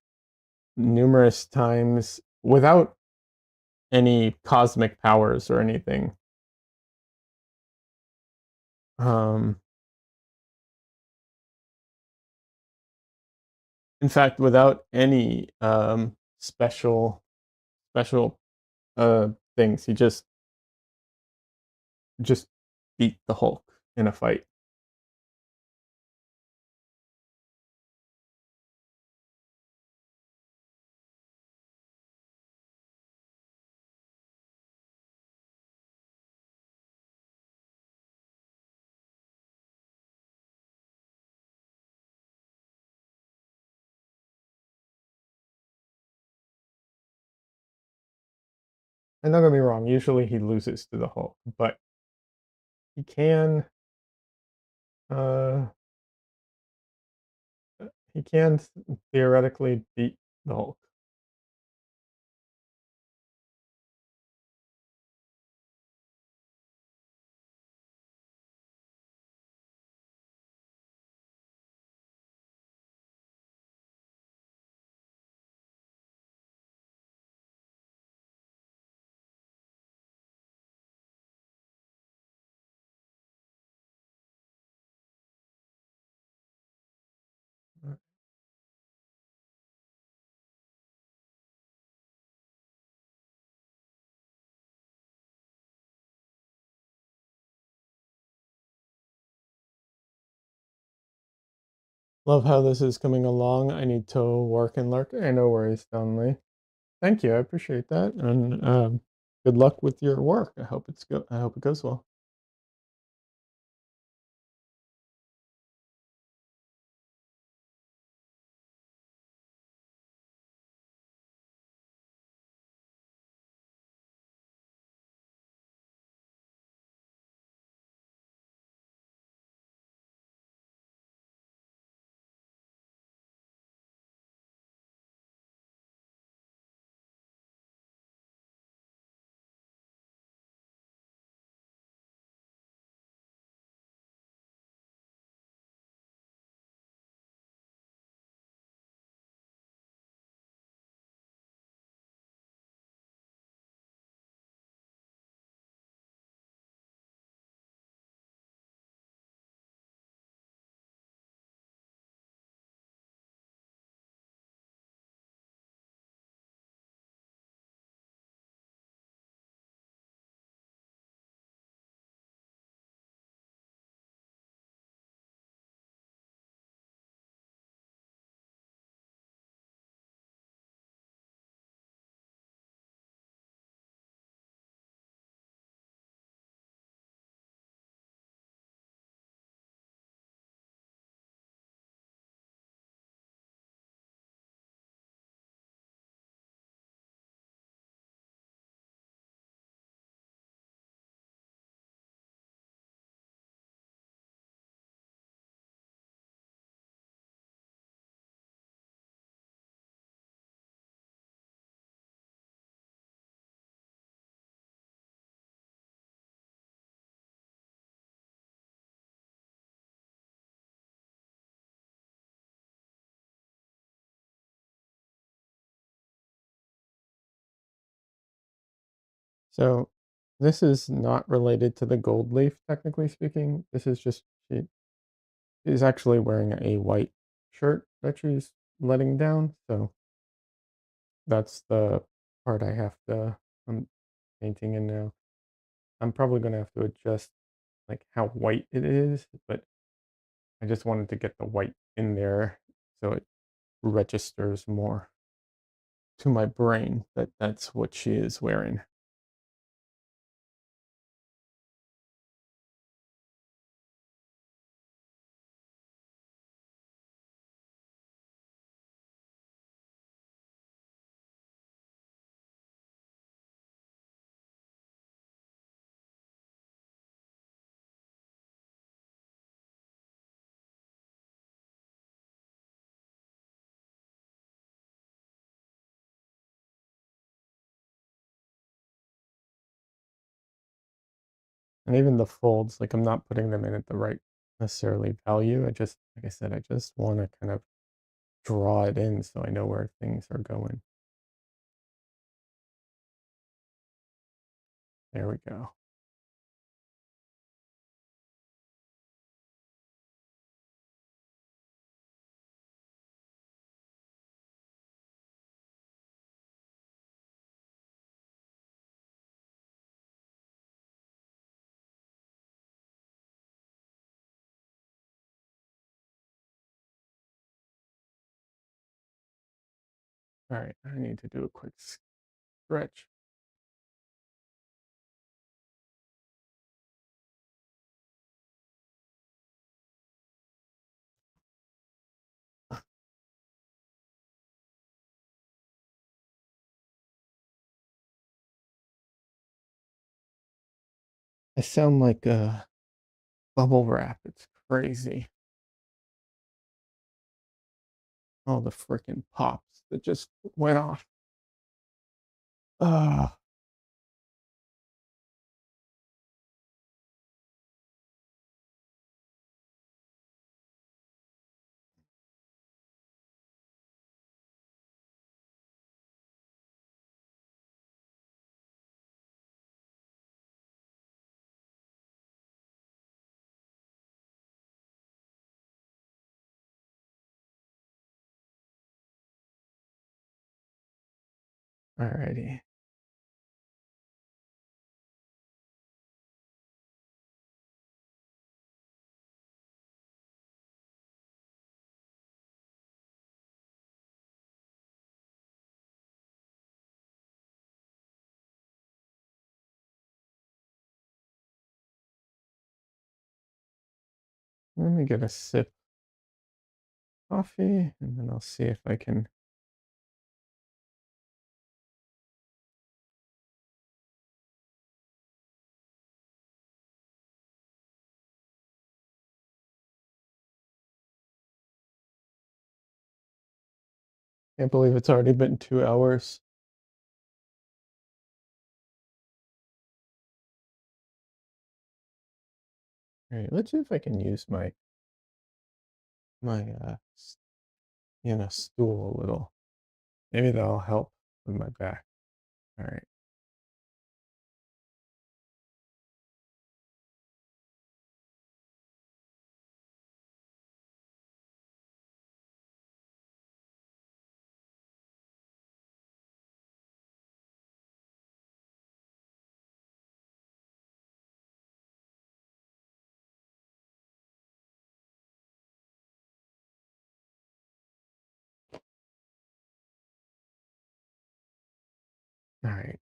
numerous times, without any cosmic powers or anything. Um, in fact, without any special uh things, he just beat the Hulk in a fight. And don't get me wrong, usually he loses to the Hulk, but he can uh he can theoretically beat the Hulk. Love how this is coming along. I need to work and lurk. Hey, no worries, Donnelly. Thank you. I appreciate that. And good luck with your work. I hope it goes well. So this is not related to the gold leaf, technically speaking. This is just she's actually wearing a white shirt that she's letting down. So that's the part I'm painting in now. I'm probably gonna have to adjust like how white it is, but I just wanted to get the white in there so it registers more to my brain that that's what she is wearing. And even the folds, like I'm not putting them in at the right necessarily value. I just, like I said, I just want to kind of draw it in so I know where things are going. There we go. All right, I need to do a quick stretch. I sound like a bubble wrap. It's crazy. All the freaking pops that just went off. Ah, alrighty. Let me get a sip of coffee and then I'll see if I can. Can't believe it's already been 2 hours. All right, let's see if I can use my stool a little. Maybe that'll help with my back. All right. All right.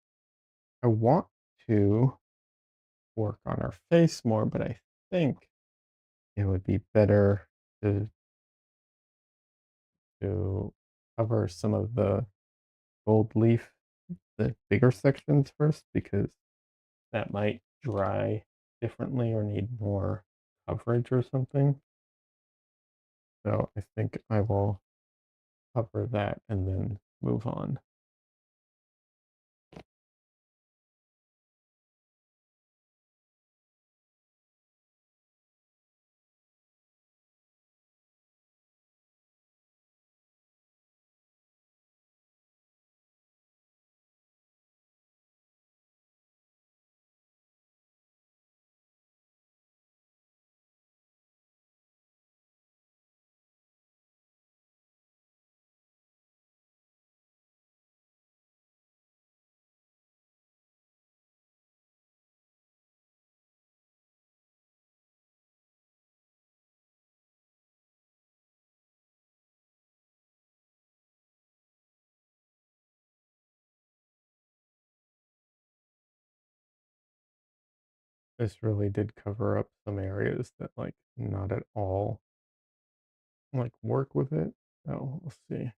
I want to work on her face more, but I think it would be better to to cover some of the gold leaf, the bigger sections first, because that might dry differently or need more coverage or something. So I think I will cover that and then move on. this really did cover up some areas that, like, not at all, like, work with it. So, we'll see.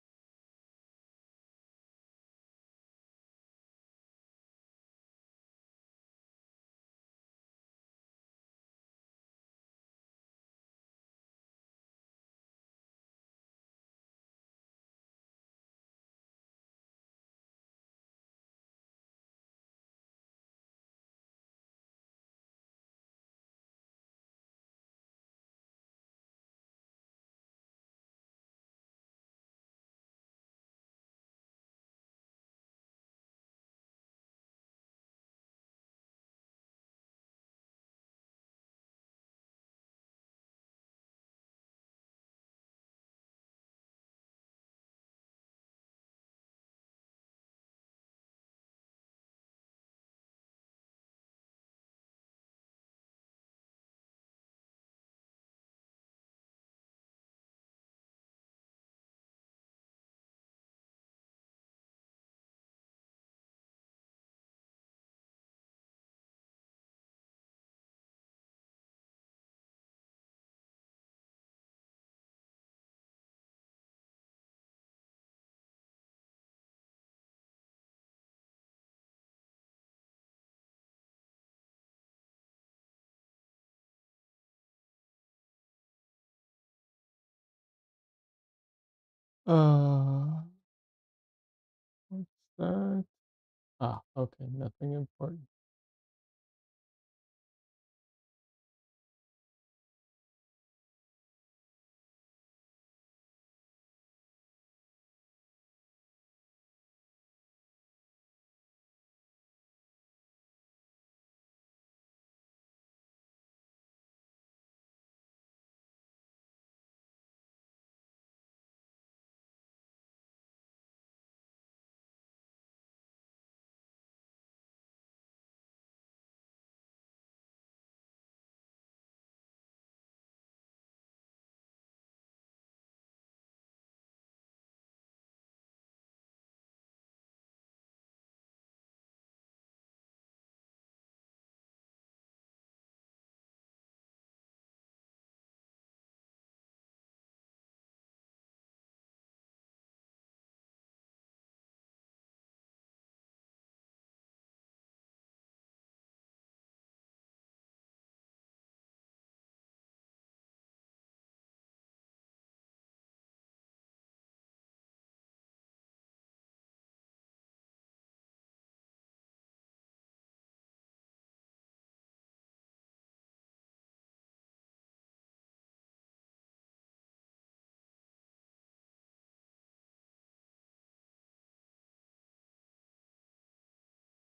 What's that? Ah, okay, nothing important.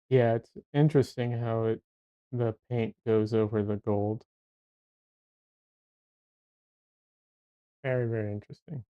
Yeah, it's interesting how the paint goes over the gold. Very, very interesting.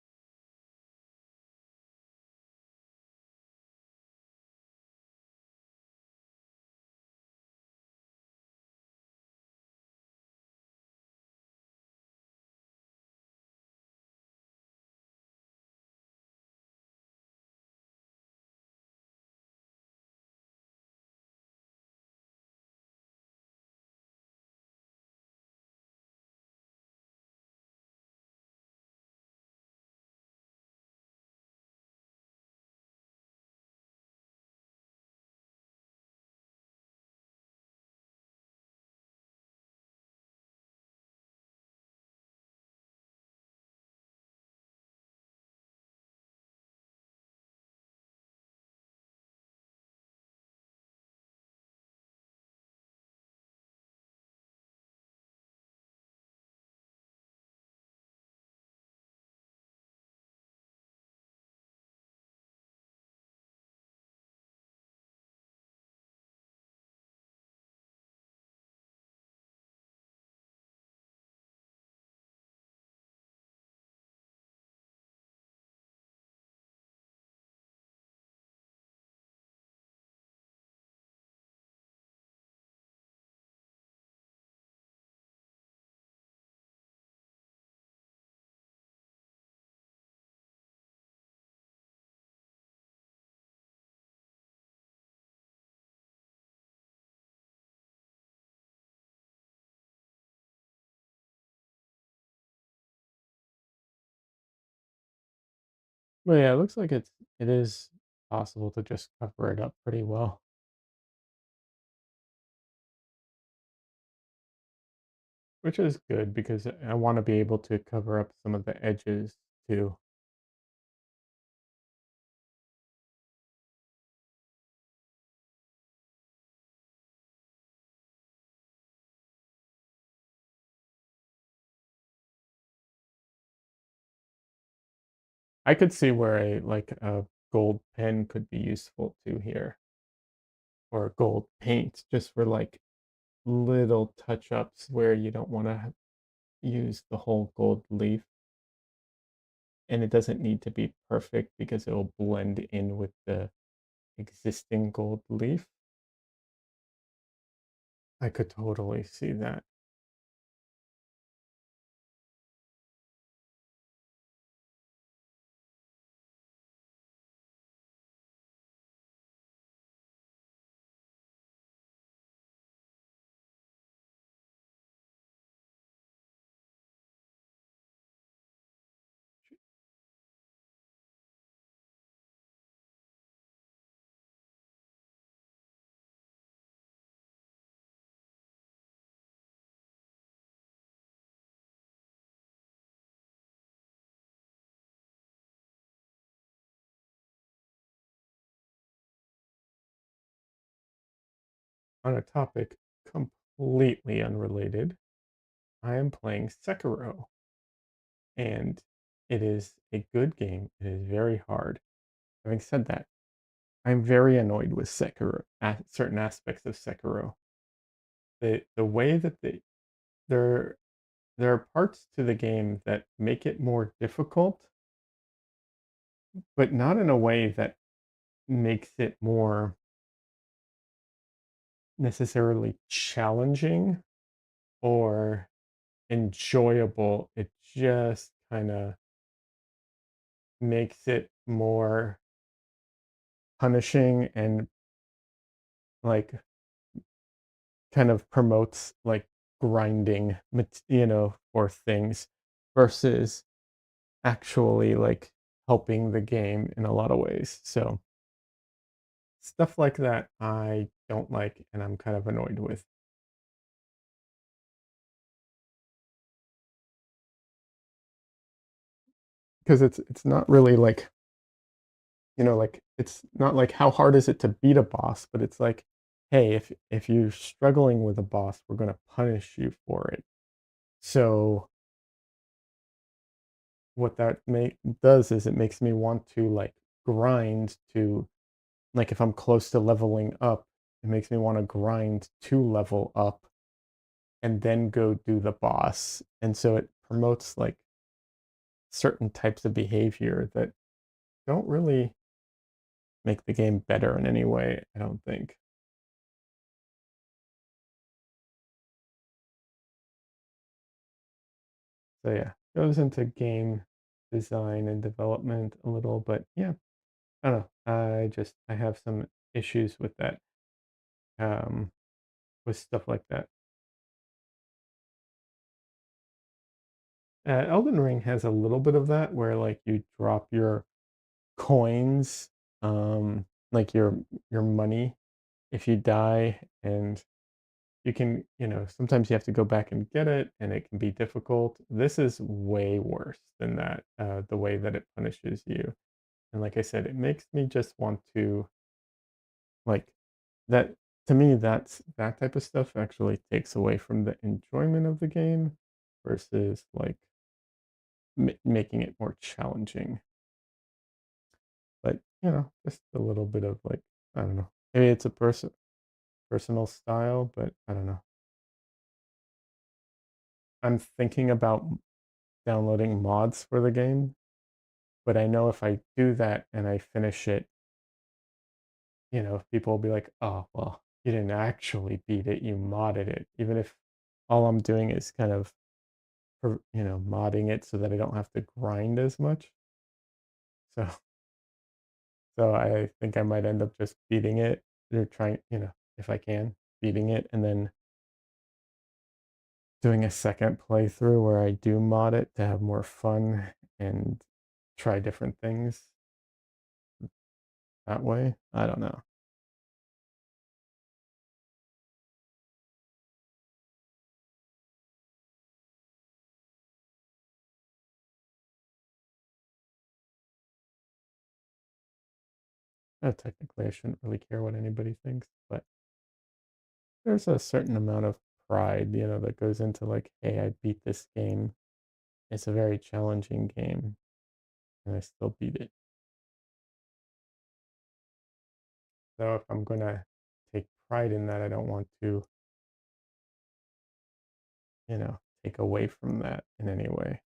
Well, yeah, it looks like it is possible to just cover it up pretty well, which is good because I want to be able to cover up some of the edges too. I could see where a gold pen could be useful too here, or gold paint just for like little touch ups where you don't want to use the whole gold leaf, and it doesn't need to be perfect because it'll blend in with the existing gold leaf. I could totally see that. On a topic completely unrelated, I am playing Sekiro, and it is a good game. It is very hard. Having said that, I'm very annoyed with Sekiro, certain aspects of Sekiro. The way that there there are parts to the game that make it more difficult, but not in a way that makes it more necessarily challenging or enjoyable. It just kind of makes it more punishing and like kind of promotes like grinding, for things versus actually like helping the game in a lot of ways. So stuff like that I don't like and I'm kind of annoyed with because it's not really like, like it's not like how hard is it to beat a boss, but it's like, hey, if you're struggling with a boss, we're going to punish you for it. So what that make does is it makes me want to like grind to, like, if I'm close to leveling up, it makes me want to grind to level up and then go do the boss. And so it promotes like certain types of behavior that don't really make the game better in any way, I don't think. So yeah, goes into game design and development a little, but yeah, I don't know. I have some issues with that, um, with stuff like that. Elden Ring has a little bit of that where like you drop your coins, like your money if you die, and you can, sometimes you have to go back and get it, and it can be difficult. This is way worse than that, the way that it punishes you. And like I said, it makes me just want to like that to me, that type of stuff actually takes away from the enjoyment of the game versus like making it more challenging. But, just a little bit of like, I don't know. Maybe it's a personal style, but I don't know. I'm thinking about downloading mods for the game, but I know if I do that and I finish it, people will be like, "Oh, well, you didn't actually beat it, you modded it." Even if all I'm doing is kind of, modding it so that I don't have to grind as much. So, so I think I might end up just beating it or trying, if I can, beating it and then doing a second playthrough where I do mod it to have more fun and try different things. that way. I don't know. Technically, I shouldn't really care what anybody thinks, but there's a certain amount of pride, that goes into like, hey, I beat this game. It's a very challenging game, and I still beat it. So if I'm gonna take pride in that, I don't want to, take away from that in any way.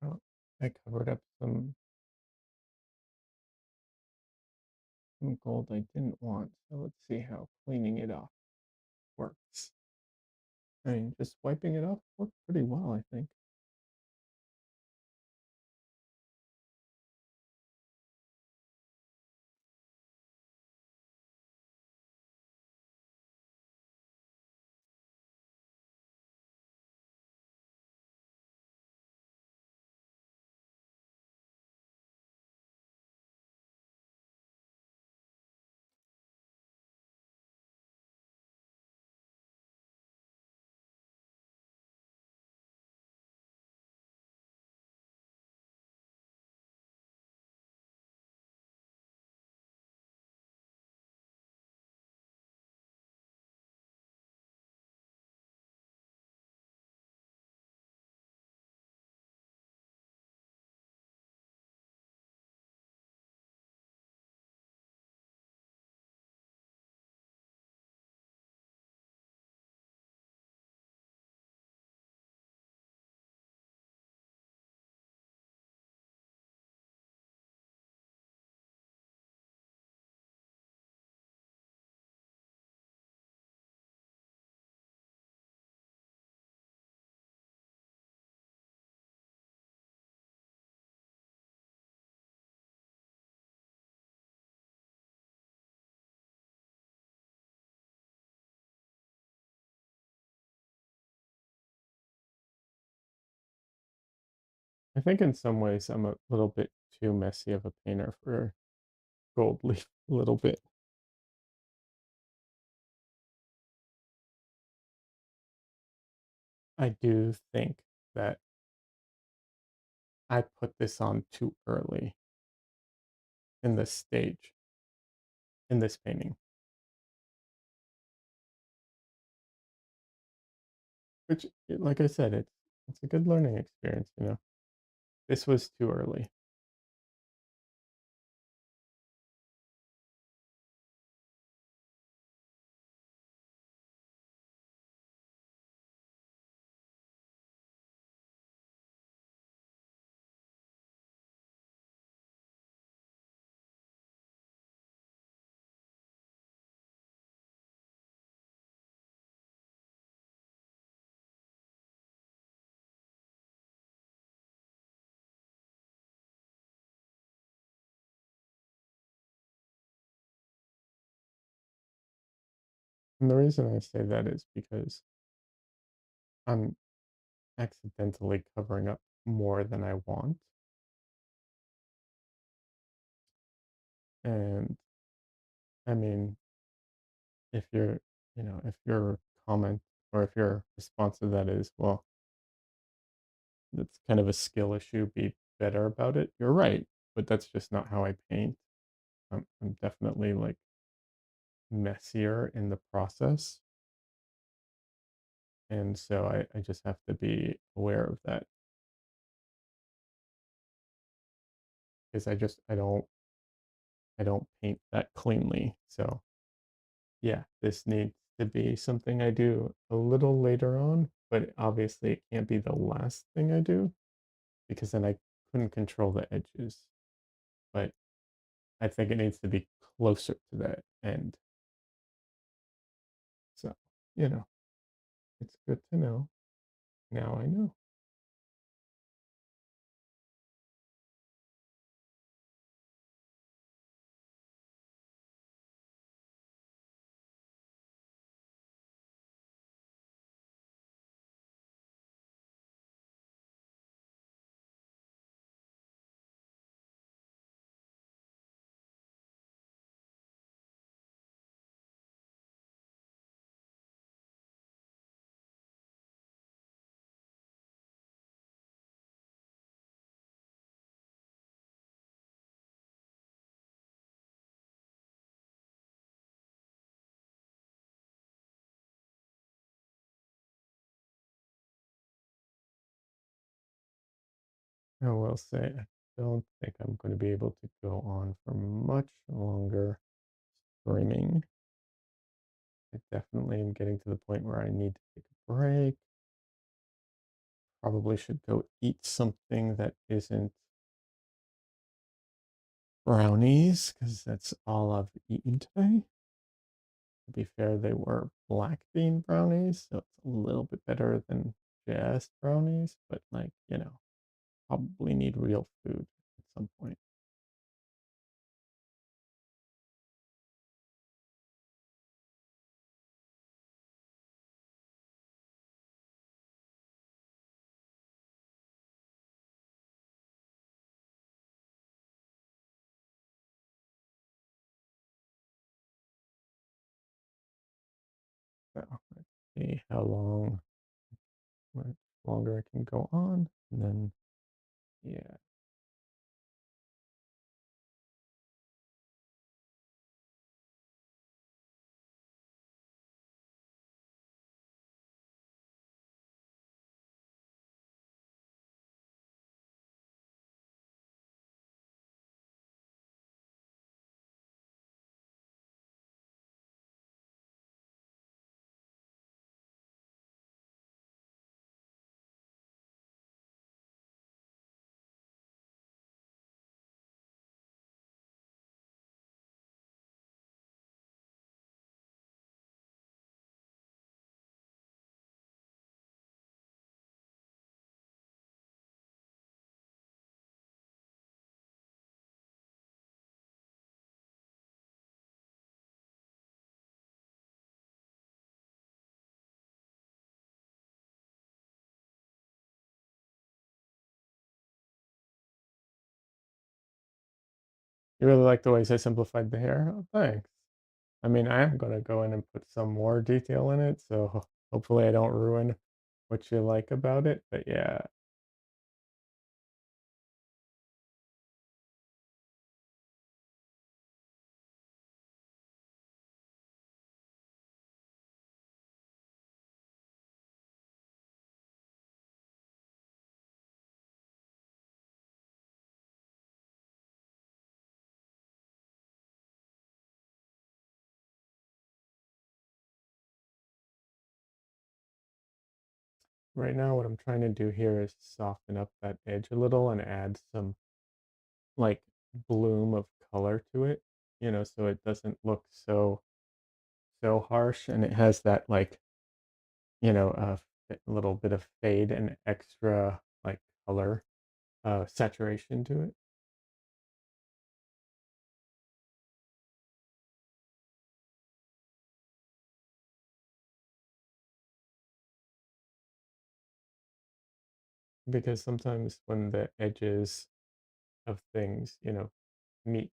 Oh, I covered up some gold I didn't want. So let's see how cleaning it off works. I mean, just wiping it off worked pretty well, I think. I think in some ways I'm a little bit too messy of a painter for gold leaf a little bit. I do think that I put this on too early in this stage, in this painting, which, like I said, it's a good learning experience. This was too early. And the reason I say that is because I'm accidentally covering up more than I want. And I mean, if your, if your comment or if your response to that is, well, that's kind of a skill issue, be better about it. You're right, but that's just not how I paint. I'm definitely like messier in the process. And so I just have to be aware of that because I don't paint that cleanly. So yeah, this needs to be something I do a little later on, but obviously it can't be the last thing I do because then I couldn't control the edges. But I think it needs to be closer to that end. So, you know, it's good to know. Now I know. I will say, I don't think I'm going to be able to go on for much longer streaming. I definitely am getting to the point where I need to take a break. Probably should go eat something that isn't brownies because that's all I've eaten today. To be fair, they were black bean brownies, so it's a little bit better than just brownies, but like, probably need real food at some point. So let's see how much longer I can go on. And then, yeah, you really like the ways I simplified the hair? Oh, thanks. I mean, I am going to go in and put some more detail in it, so hopefully I don't ruin what you like about it. But yeah, right now what I'm trying to do here is soften up that edge a little and add some like bloom of color to it, so it doesn't look so harsh and it has that like, a little bit of fade and extra like color saturation to it because sometimes when the edges of things, meet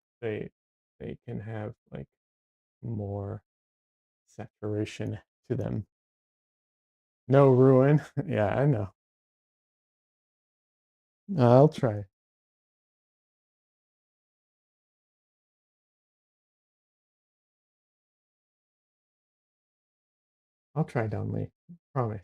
they can have like more saturation to them. No ruin. Yeah, I know. I'll try. I'll try downly. Promise.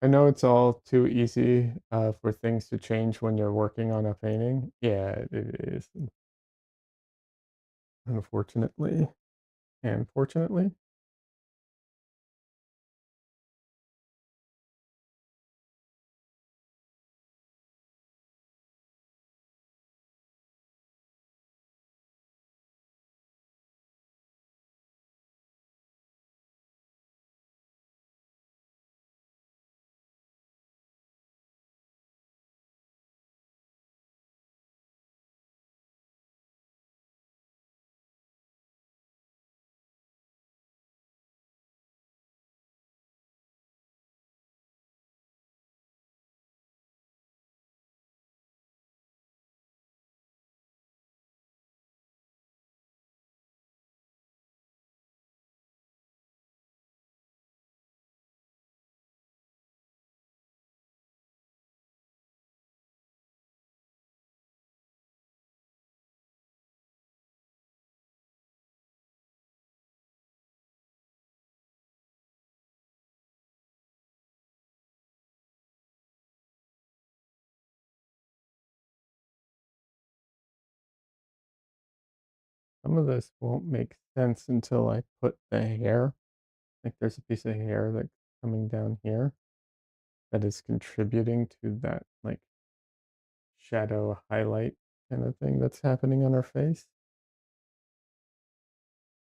I know it's all too easy for things to change when you're working on a painting. Yeah, it is. Unfortunately and fortunately. Some of this won't make sense until I put the hair. Like there's a piece of hair that's coming down here that is contributing to that like shadow highlight kind of thing that's happening on her face.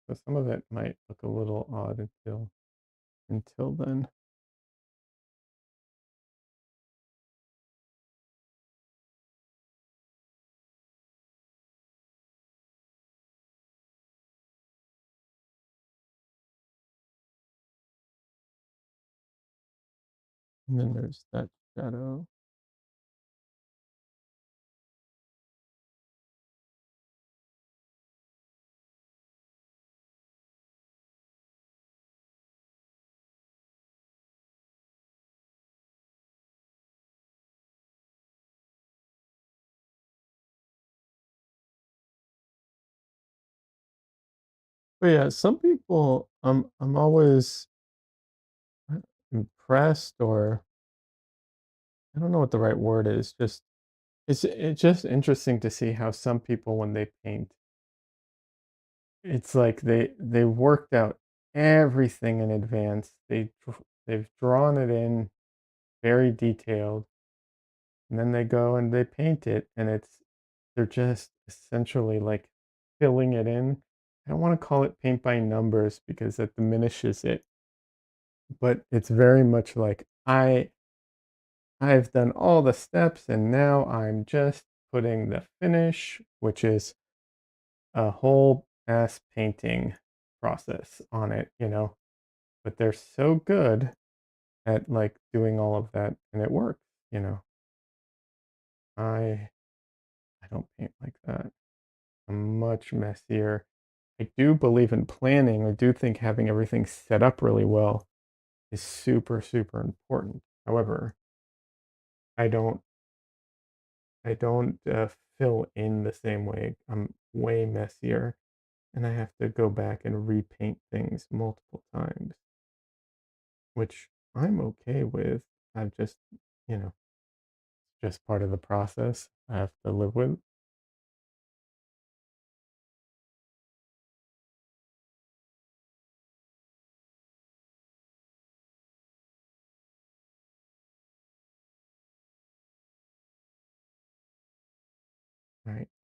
So some of it might look a little odd until then. And then there's that shadow. But yeah, some people I'm always impressed, or I don't know what the right word is. Just it's just interesting to see how some people when they paint, it's like they worked out everything in advance. They've drawn it in very detailed, and then they go and they paint it, and they're just essentially like filling it in. I don't want to call it paint by numbers because that diminishes it, but it's very much like I've done all the steps and now I'm just putting the finish, which is a whole ass painting process on it, you know. But they're so good at like doing all of that and it works, you know. I I don't paint like that. I'm much messier. I do believe in planning. I do think having everything set up really well is super, super important. However, I don't I don't fill in the same way. I'm way messier and I have to go back and repaint things multiple times, which I'm okay with. I've just, you know, just part of the process I have to live with.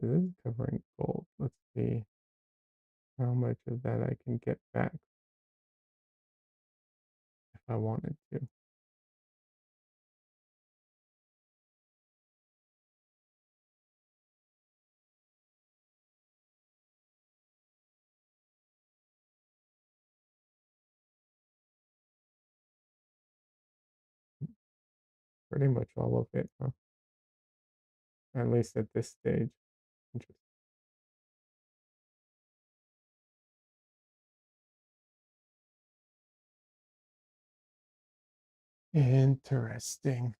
It is covering gold. Let's see how much of that I can get back if I wanted to. Pretty much all of it, huh? At least at this stage. Interesting. Interesting.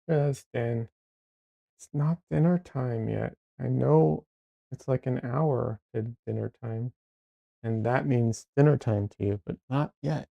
Just then, it's not dinner time yet. I know it's like an hour to dinner time, and that means dinner time to you, but not yet.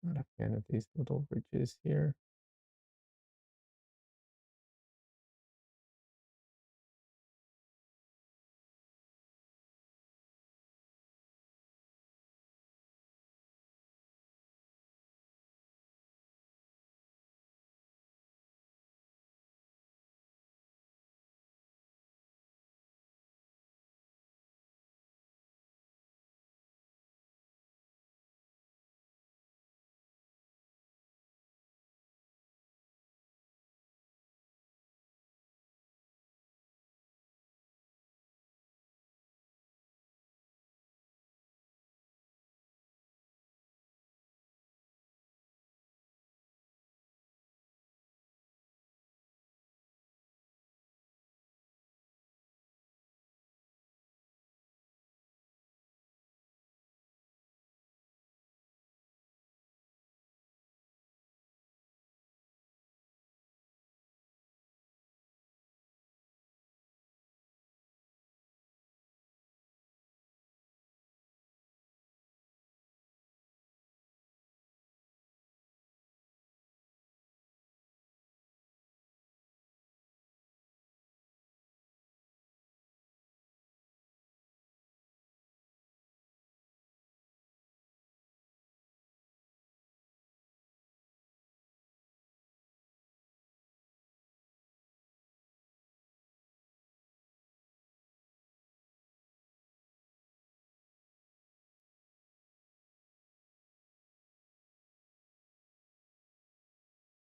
Not a fan of these little ridges here.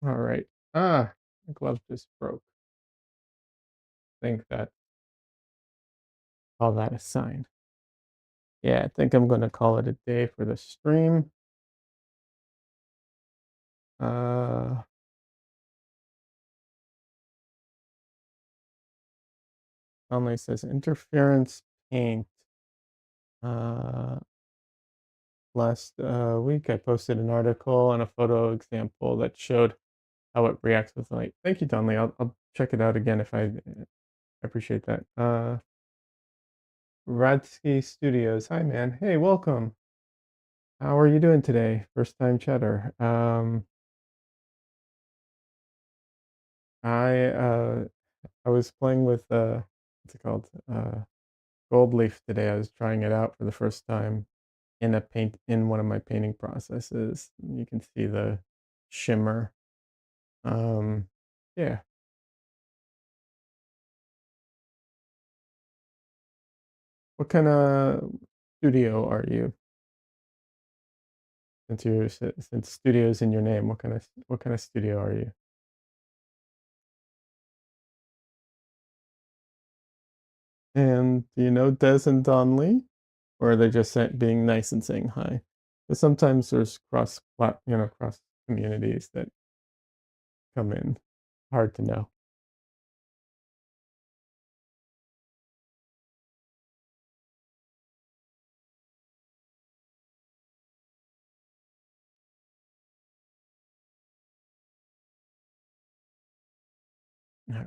All right. Ah, my glove just broke. Think that call that a sign. Yeah, I think I'm gonna call it a day for the stream. Uh Only says interference paint. Uh, Last week, I posted an article and a photo example that showed how it reacts with light. Thank you, Donley. I'll check it out again if I appreciate that. Radsky Studios. Hi, man. Hey, welcome. How are you doing today? First time chatter. I I was playing with what's it called? Gold leaf today. I was trying it out for the first time in one of my painting processes. You can see the shimmer. Um, yeah. What kind of studio are you? Since studio is in your name, what kind of studio are you? And do you know Des and Don Lee, or are they just being nice and saying hi? Because sometimes there's cross communities that come in. Hard to know. Yeah.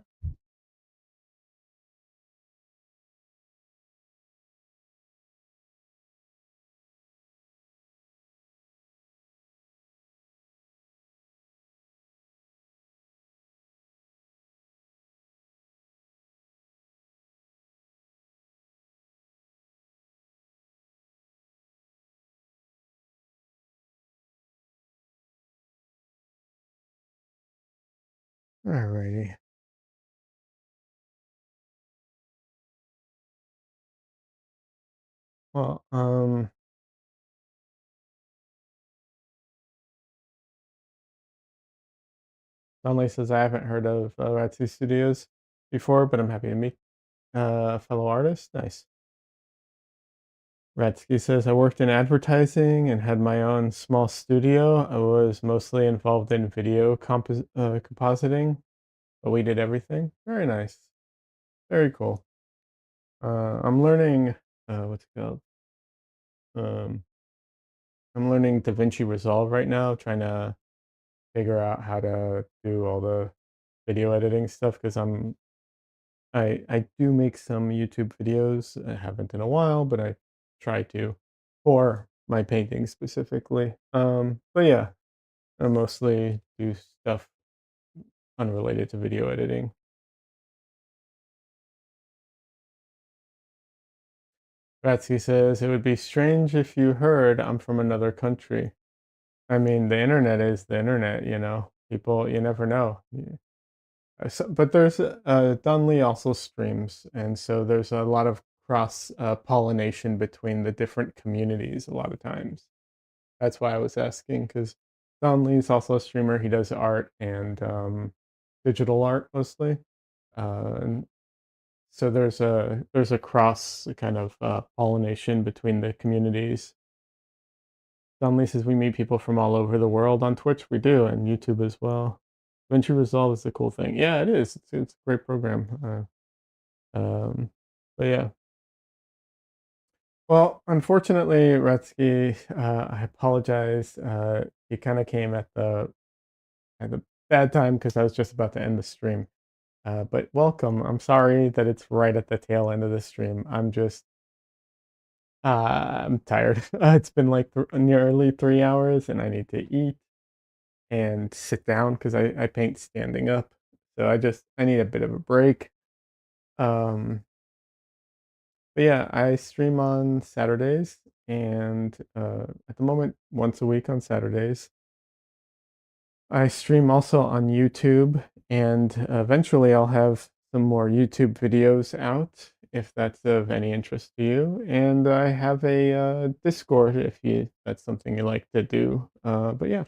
Alrighty. Well, Donley says I haven't heard of Ratsu Studios before, but I'm happy to meet a fellow artist. Nice. Ratsky says I worked in advertising and had my own small studio. I was mostly involved in video compositing, but we did everything. Very nice. Very cool. I'm learning, what's it called? Um, I'm learning DaVinci Resolve right now, trying to figure out how to do all the video editing stuff because I do make some YouTube videos. I haven't in a while, but I try to for my painting specifically. But yeah, I mostly do stuff unrelated to video editing. Ratsky says it would be strange if you heard I'm from another country. I mean, the internet is the internet, you know. People, you never know. But there's Don Lee also streams, and so there's a lot of cross pollination between the different communities a lot of times. That's why I was asking because Don Lee's also a streamer. He does art and digital art mostly, and so there's a cross kind of pollination between the communities. Don Lee says we meet people from all over the world on Twitch. We do, and YouTube as well. Venture Resolve is a cool thing. Yeah, it is. It's a great program. But yeah. Well, unfortunately, Retsky, I apologize. He kind of came at the bad time because I was just about to end the stream. But welcome. I'm sorry that it's right at the tail end of the stream. I'm tired. It's been like nearly 3 hours, and I need to eat and sit down because I paint standing up. So I need a bit of a break. Um, but yeah, I stream on Saturdays and at the moment once a week on Saturdays. I stream also on YouTube, and eventually I'll have some more YouTube videos out if that's of any interest to you. And I have a Discord if you that's something you like to do. But yeah,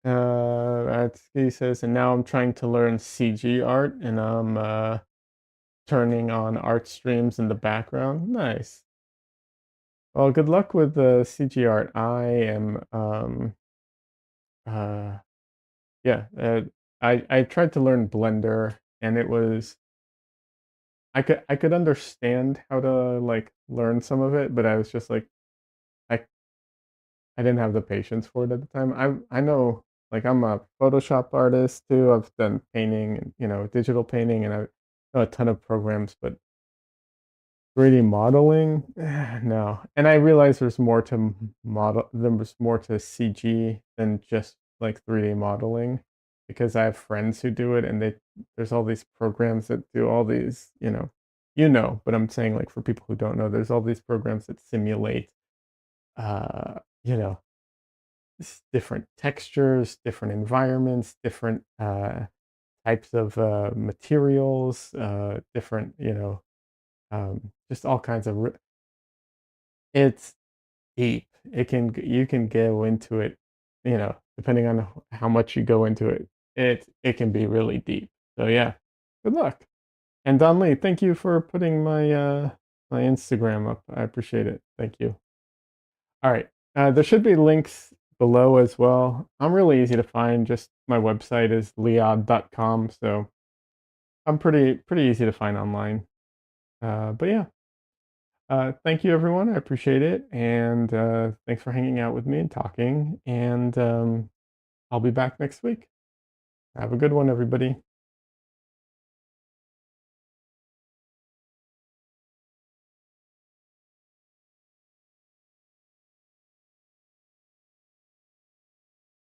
Atsky says, and now I'm trying to learn CG art, and I'm turning on art streams in the background. Nice. Well, good luck with the CG art. I am uh yeah, I tried to learn Blender, and it was I could understand how to, like, learn some of it, but I was just like, I I didn't have the patience for it at the time. I know, like, I'm a Photoshop artist too. I've done painting and, digital painting, and I know a ton of programs, but 3D modeling? No. And I realize there's more to there's more to CG than just, like, 3D modeling, because I have friends who do it, and there's all these programs that do all these, but I'm saying, like, for people who don't know, there's all these programs that simulate, uh, you know, different textures, different environments, different, types of, materials, different, just all kinds of it's deep. You can go into it, depending on how much you go into it, it can be really deep. So yeah, good luck. And Don Lee, thank you for putting my Instagram up. I appreciate it. Thank you. All right. There should be links below as well. I'm really easy to find. Just my website is leod.com, so I'm pretty easy to find online. But yeah, thank you, everyone. I appreciate it. And thanks for hanging out with me and talking. And I'll be back next week. Have a good one, everybody.